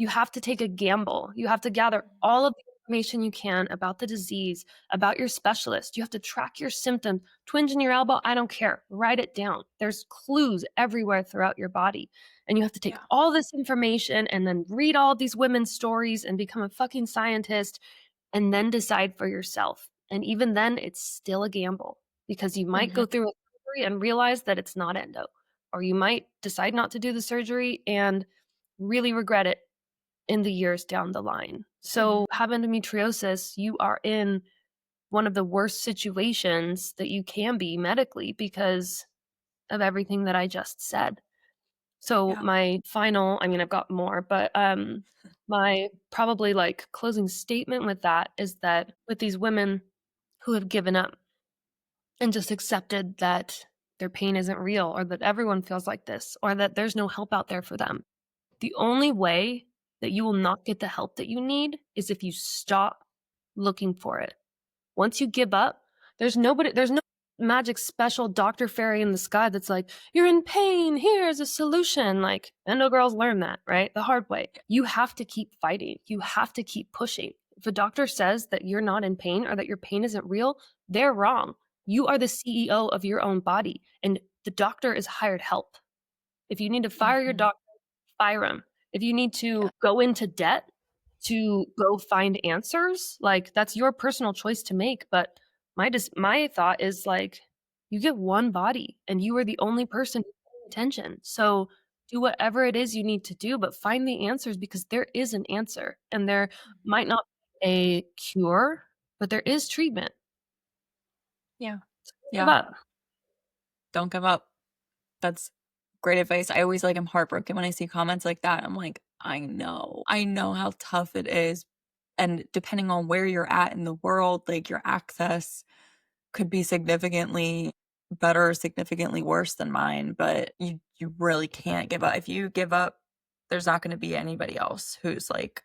have to take a gamble. You have to gather all of the information you can about the disease, about your specialist. You have to track your symptoms. Twinge in your elbow, I don't care. Write it down. There's clues everywhere throughout your body. And you have to take Yeah. all this information and then read all of these women's stories and become a fucking scientist, and then decide for yourself. And even then, it's still a gamble, because you might Mhm. go through a surgery and realize that it's not endo, or you might decide not to do the surgery and really regret it in the years down the line. Mhm. So, have endometriosis, you are in one of the worst situations that you can be medically because of everything that I just said. So Yeah. my final, I mean, I've got more, but my probably like closing statement with that is that with these women who have given up and just accepted that their pain isn't real or that everyone feels like this or that there's no help out there for them, the only way that you will not get the help that you need is if you stop looking for it. Once you give up, there's no magic special doctor fairy in the sky that's like, "You're in pain, here's a solution." Like, endo girls learn that, right? The hard way. You have to keep fighting. You have to keep pushing. If a doctor says that you're not in pain or that your pain isn't real, they're wrong. You are the CEO of your own body, and the doctor is hired help. If you need to fire your Mhm. doctor, fire him. If you need to Yeah. go into debt to go find answers, like, that's your personal choice to make, but my thought is, like, you get one body, and you are the only person paying attention, so do whatever it is you need to do, but find the answers because there is an answer, and there might not be a cure, but there is treatment. Yeah. Give Yeah. up. Don't give up. That's great advice. I always like, I'm heartbroken when I see comments like that. I'm like, I know. I know how tough it is. And depending on where you're at in the world, like your access could be significantly better or significantly worse than mine, but you really can't give up. If you give up, there's not going to be anybody else who's like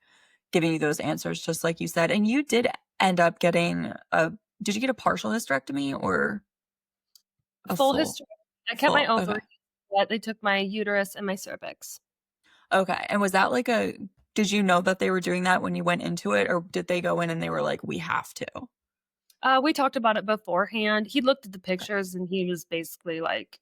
giving you those answers, just like you said. And you did end up getting a, did you get a partial hysterectomy or a Full full? history. I kept my Full. Okay. ovaries, but they took my uterus and my cervix. Okay, and was that like a, did you know that they were doing that when you went into it, or did they go in and they were like, "We have to"? We talked about it beforehand. He looked at the pictures and he was basically like,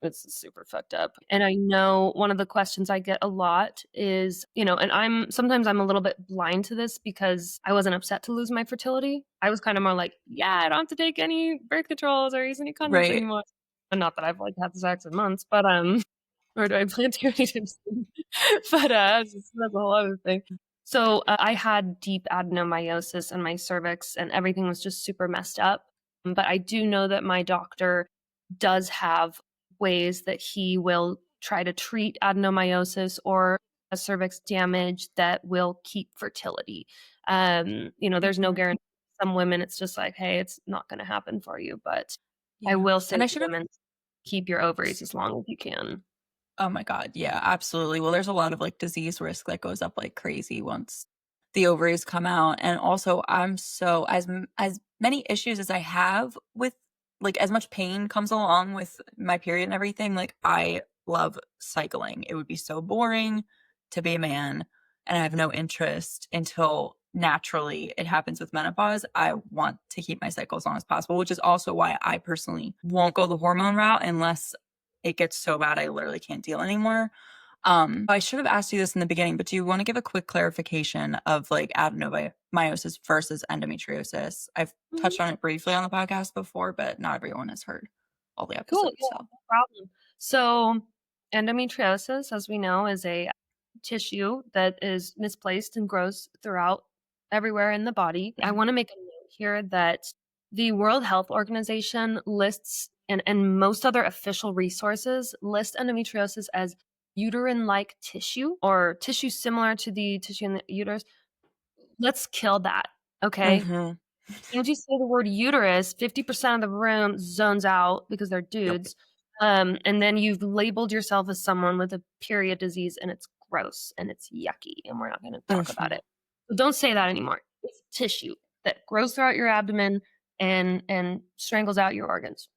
"It's super fucked up." And I know one of the questions I get a lot is, and I'm a little bit blind to this because I wasn't upset to lose my fertility. I was kind of more like, "Yeah, I don't have to take any birth controls or use any condoms Right. anymore." And not that I've like had sex in months, but or do I plan to anytime soon? But that's a whole other thing. So I had deep adenomyosis in my cervix, and everything was just super messed up. But I do know that my doctor does have ways that he will try to treat adenomyosis or a cervix damage that will keep fertility. There's no Mhm. guarantee. Some women, it's just like, hey, it's not going to happen for you. But I Yeah, will say and I to should have, women, keep your ovaries as long as you can. oh my god, yeah, absolutely. Well, there's a lot of, like, disease risk that goes up like crazy once the ovaries come out, and also, I'm so as many issues as I have with, like, as much pain comes along with my period and everything, like, I love cycling. It would be so boring to be a man, and I have no interest until naturally it happens with menopause. I want to keep my cycle as long as possible, which is also why I personally won't go the hormone route unless it gets so bad I literally can't deal anymore. I should have asked you this in the beginning, but do you want to give a quick clarification of like adenomyosis versus endometriosis? I've Mhm. touched on it briefly on the podcast before, but not everyone has heard all the Cool, episodes. yeah, So, no problem. So, endometriosis, as we know, is a tissue that is misplaced and grows throughout everywhere in the body. I mhm. wanna make a note here that the World Health Organization lists and most other official resources list endometriosis as uterine-like tissue or tissue similar to the tissue in the uterus. Let's kill that, okay? Mhm. Soon as you say the word uterus, 50% of the room zones out because they're Yep. dudes. And then you've labeled yourself as someone with a period disease, and it's gross and it's yucky, and we're not going to talk about Mhm. it. So don't say that anymore. It's tissue that grows throughout your abdomen and strangles out your organs.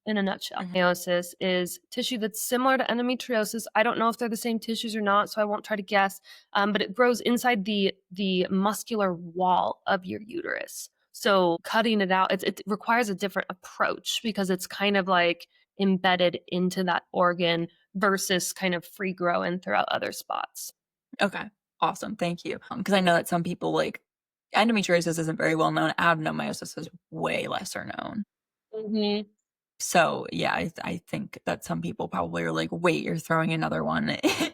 In a nutshell, Mhm. meiosis is tissue that's similar to endometriosis. I don't know if they're the same tissues or not, so I won't try to guess. But it grows inside the muscular wall of your uterus. So cutting it out, it requires a different approach because it's kind of like embedded into that organ versus kind of free growing throughout other spots. Okay. Awesome. Thank you. Because I know that some people like endometriosis isn't very well known. Adenomyosis is way lesser known. Mhm. So, yeah, I think that some people probably are like, "Wait, you're throwing another one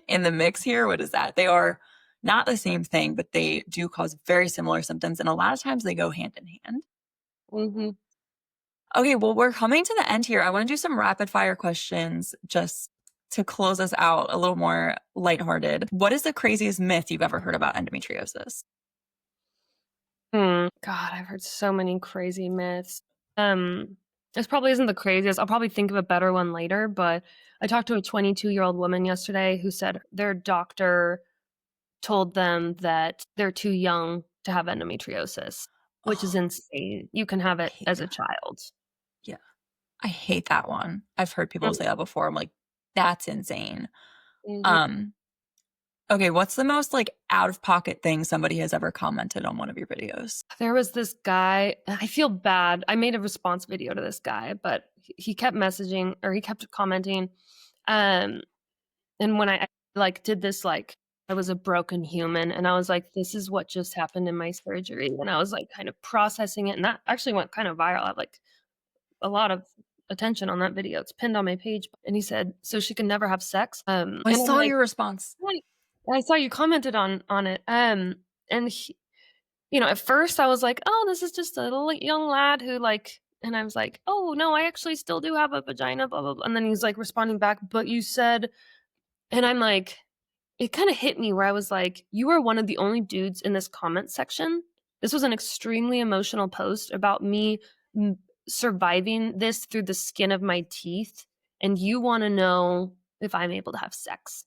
in the mix here? What is that?" They are Not the same thing, but they do cause very similar symptoms. And a lot of times they go hand in hand. Mhm. Okay, well, we're coming to the end here. I want to do some rapid fire questions just to close us out a little more lighthearted. What is the craziest myth you've ever heard about endometriosis? God, I've heard so many crazy myths. This probably isn't the craziest. I'll probably think of a better one later, but I talked to a 22-year-old woman yesterday who said their doctor told them that they're too young to have endometriosis, which is Oh, insane. You can have I it hate as a that. child. Yeah, I hate that one. I've heard people Mm, say that before. I'm like, that's insane. mhm. Um, okay, what's the most like out of pocket thing somebody has ever commented on one of your videos? There was this guy, I feel bad. I made a response video to this guy, but he kept messaging or he kept commenting. Um, and when I like did this, like I was a broken human, and I was like, this is what just happened in my surgery. And I was like kind of processing it. And that actually went kind of viral. I have like a lot of attention on that video. It's pinned on my page. And he said, so she can never have sex. I And I'm saw like, your response. "What?" I saw you commented on it. And he, at first I was like, "Oh, this is just a little young lad who like," and I was like, "Oh, no, I actually still do have a vagina, blah, blah, blah." And then he's like responding back, "But you said," and I'm like, it kind of hit me where I was like, "You are one of the only dudes in this comment section." This was an extremely emotional post about me surviving this through the skin of my teeth, and you want to know if I'm able to have sex.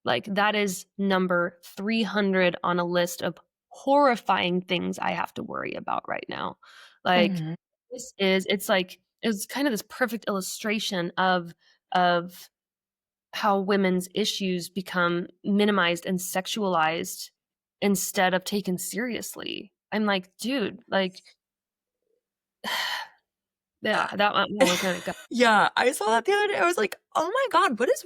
Like, that is number 300 on a list of horrifying things I have to worry about right now. Like, Mhm. it's kind of this perfect illustration of how women's issues become minimized and sexualized instead of taken seriously. I'm like, "Dude," like, yeah, that one kinda got. Yeah, I saw that the other day. I was like, oh my God, what is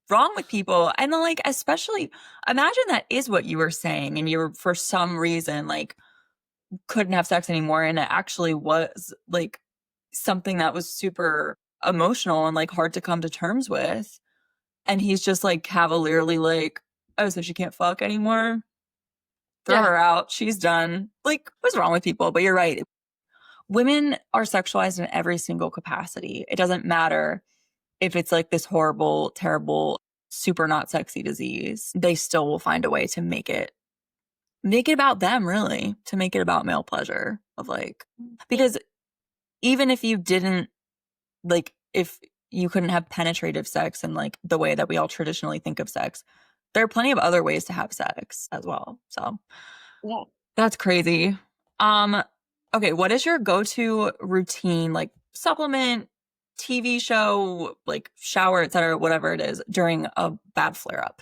wrong with people? And then, like, especially imagine that is what you were saying, and you were for some reason like couldn't have sex anymore. And it actually was like something that was super emotional and like hard to come to terms with. And he's just like cavalierly like, oh, so she can't fuck anymore? Throw Yeah. her out. She's done. Like, what's wrong with people? But you're right. Women are sexualized in every single capacity. It doesn't matter if it's like this horrible, terrible, super not sexy disease. They still will find a way to make it about them, really, to make it about male pleasure of like, Yeah. because even if you didn't like, if you couldn't have penetrative sex in like the way that we all traditionally think of sex, there are plenty of other ways to have sex as well. So Yeah. that's crazy. Um, okay, what is your go-to routine, like supplement, TV show, like shower, etc., whatever it is, during a bad flare-up?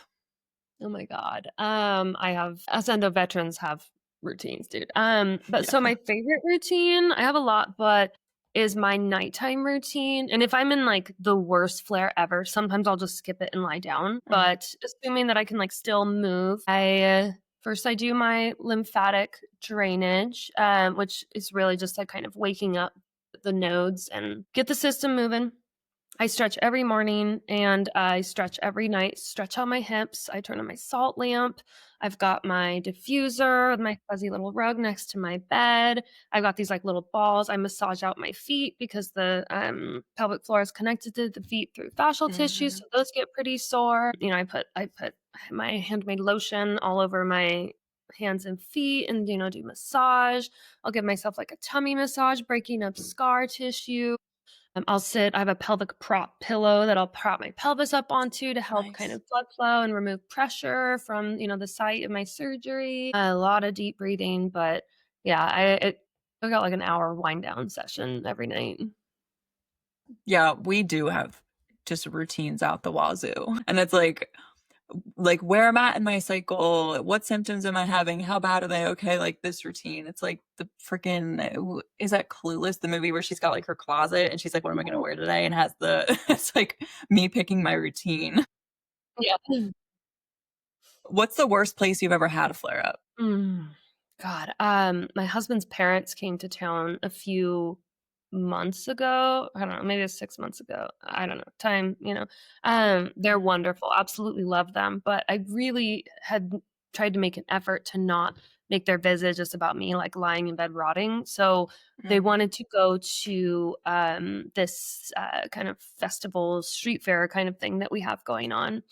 Oh my god. I have us endo veterans have routines, dude. But so Yeah. my favorite routine, I have a lot, but is my nighttime routine. And if I'm in like the worst flare ever, sometimes I'll just skip it and lie down. Mm, But assuming that I can like still move, I first I do my lymphatic drainage, which is really just like kind of waking up the nodes and get the system moving. I stretch every morning and I stretch every night, stretch out my hips. I turn on my salt lamp. I've got my diffuser with my fuzzy little rug next to my bed. I've got these like little balls. I massage out my feet because the pelvic floor is connected to the feet through fascial tissue, mhm. so those get pretty sore. I put my handmade lotion all over my hands and feet and do massage. I'll give myself like a tummy massage, breaking up scar tissue. I have a pelvic prop pillow that I'll prop my pelvis up onto to help kind Nice. of blood flow and remove pressure from, the site of my surgery. A lot of deep breathing, but yeah, I got like an hour wind down session every night. Yeah, we do have just routines out the wazoo. And it's like where I'm at in my cycle, what symptoms am I having? How bad are they? Okay, like this routine. It's like the freaking is that Clueless, the movie where she's got like her closet and she's like, what am I gonna wear today? And has the it's like me picking my routine. Yeah. What's the worst place you've ever had a flare up? Mm. God, my husband's parents came to town a few months ago. I don't know, maybe it was 6 months ago. I don't know. Time. They're Mhm. wonderful. Absolutely love them, but I really had tried to make an effort to not make their visit just about me, like, lying in bed rotting. So they Mm. wanted to go to, this, kind of festival, street fair kind of thing that we have going on.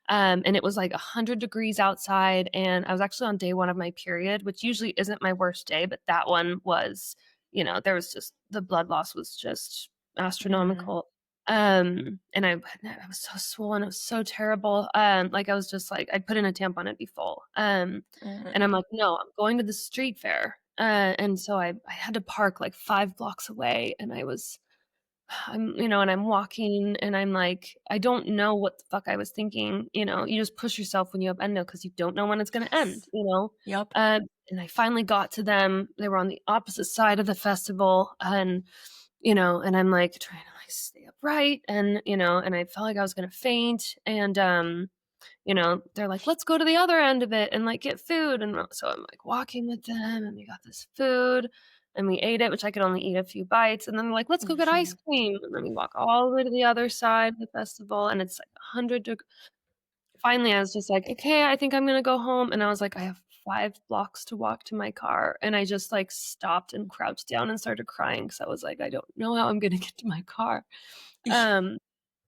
And it was, like, 100 degrees outside, and I was actually on day 1 of my period, which usually isn't my worst day, but that one was, there was just the blood loss was just Mm. astronomical. And I was so swollen, it was so terrible. Like, I was just like, I'd put in a tampon, it'd be full. And I'm Mm. like, "No, I'm going to the street fair." And so I had to park, like, 5 blocks away, and and I'm walking, and I'm like, I don't know what the fuck I was thinking. You just push yourself when you have endo because you don't know when it's gonna end, Yes. Yep. and I finally got to them. They were on the opposite side of the festival, and I'm, like, trying to, like, stay upright, and I felt like I was gonna faint, and, they're like, "Let's go to the other end of it and, like, get food," and so I'm, like, walking with them, and we got this food, and we ate it, which I could only eat a few bites, and then they're like, "Let's go get ice Mhm. cream," and then we walk all the way to the other side of the festival, and it's, like, 100 finally, I was just like, "Okay, I think I'm gonna go home," and I was like, "I have 5 blocks to walk to my car," and I just, like, stopped and crouched down and started crying because I was like, "I don't know how I'm gonna get to my car." Um,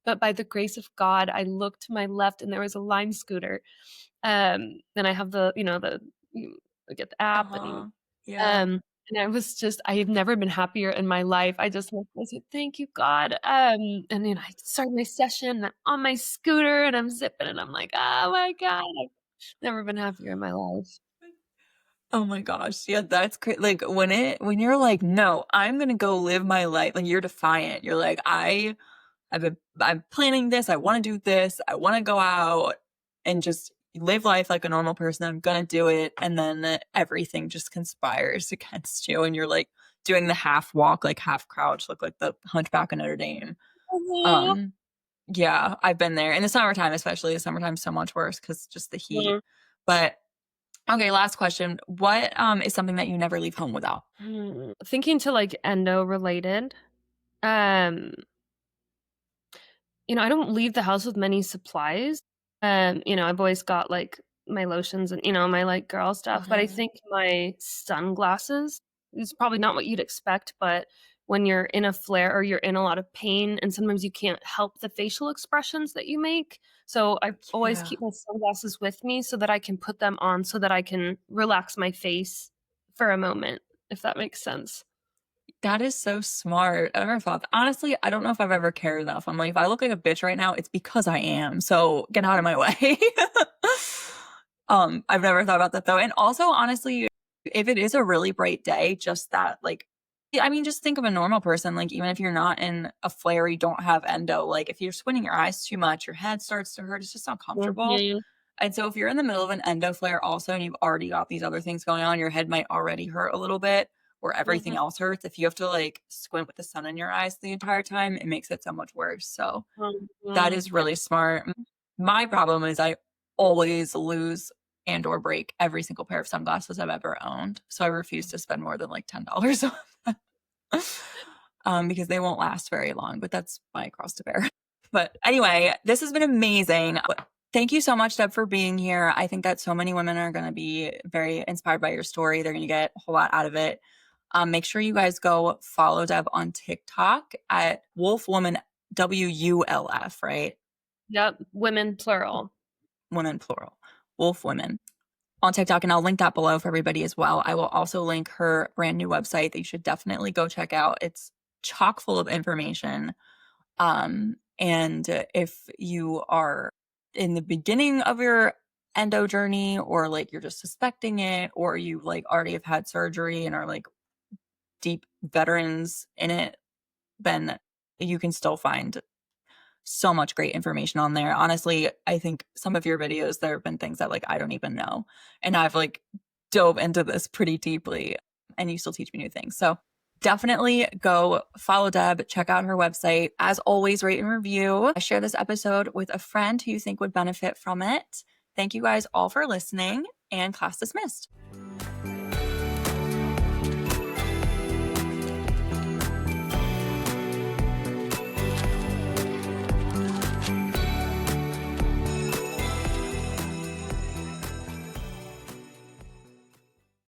but by the grace of God, I looked to my left and there was a Lime scooter. And I have I get the app Uh-huh. Yeah. and I have never been happier in my life. I said, "Thank you, God." And then I started my session, and I'm on my scooter, and I'm zipping, and I'm like, "Oh my God, I've never been happier in my life." Oh my gosh. Yeah, that's like when you're like, "No, I'm gonna go live my life." Like you're defiant. You're like, I'm planning this. I want to do this. I want to go out and just live life like a normal person. I'm gonna do it." And then everything just conspires against you, and you're like doing the half walk, like half crouch, look like the Hunchback of Notre Dame. Mhm. Um, yeah, I've been there in the summertime, especially the summertime's so much worse because just the heat. But okay, last question. What is something that you never leave home without? Thinking to, like, endo related, um I don't leave the house with many supplies. I've always got, like, my lotions and, my, like, girl stuff, but I Mhm. think my sunglasses is probably not what you'd expect, but when you're in a flare or you're in a lot of pain and sometimes you can't help the facial expressions that you make, so I always Yeah. keep my sunglasses with me so that I can put them on so that I can relax my face for a moment, if that makes sense. That is so smart. I never thought that. Honestly, I don't know if I've ever cared enough. I'm like, if I look like a bitch right now, it's because I am. So get out of my way. I've never thought about that though. And also, honestly, if it is a really bright day, just that, like, yeah, I mean, just think of a normal person. Like, even if you're not in a flare, you don't have endo. Like, if you're squinting your eyes too much, your head starts to hurt. It's just not comfortable. Mhm, And so if you're in the middle of an endo flare also and you've already got these other things going on, your head might already hurt a little bit or everything mhm, else hurts. If you have to like squint with the sun in your eyes the entire time, it makes it so much worse. So that mhm. is really smart. My problem is I always lose and or break every single pair of sunglasses I've ever owned. So I refuse to spend more than like $10 on them. Because they won't last very long, but that's my cross to bear. But anyway, this has been amazing. Thank you so much, Deb, for being here. I think that so many women are going to be very inspired by your story. They're going to get a whole lot out of it. Make sure you guys go follow Deb on TikTok at Wolf Woman, WULF, right? Yep, women plural. Women plural. Wolf Women on TikTok. And I'll link that below for everybody as well. I will also link her brand new website that you should definitely go check out. It's chock full of information. And if you are in the beginning of your endo journey or like you're just suspecting it or you like already have had surgery and are like deep veterans in it, then you can still find so much great information on there. Honestly, I think some of your videos, there have been things that like I don't even know. And I've like dove into this pretty deeply and you still teach me new things. So definitely go follow Deb, check out her website. As always, rate and review. Share this episode with a friend who you think would benefit from it. Thank you guys all for listening and class dismissed.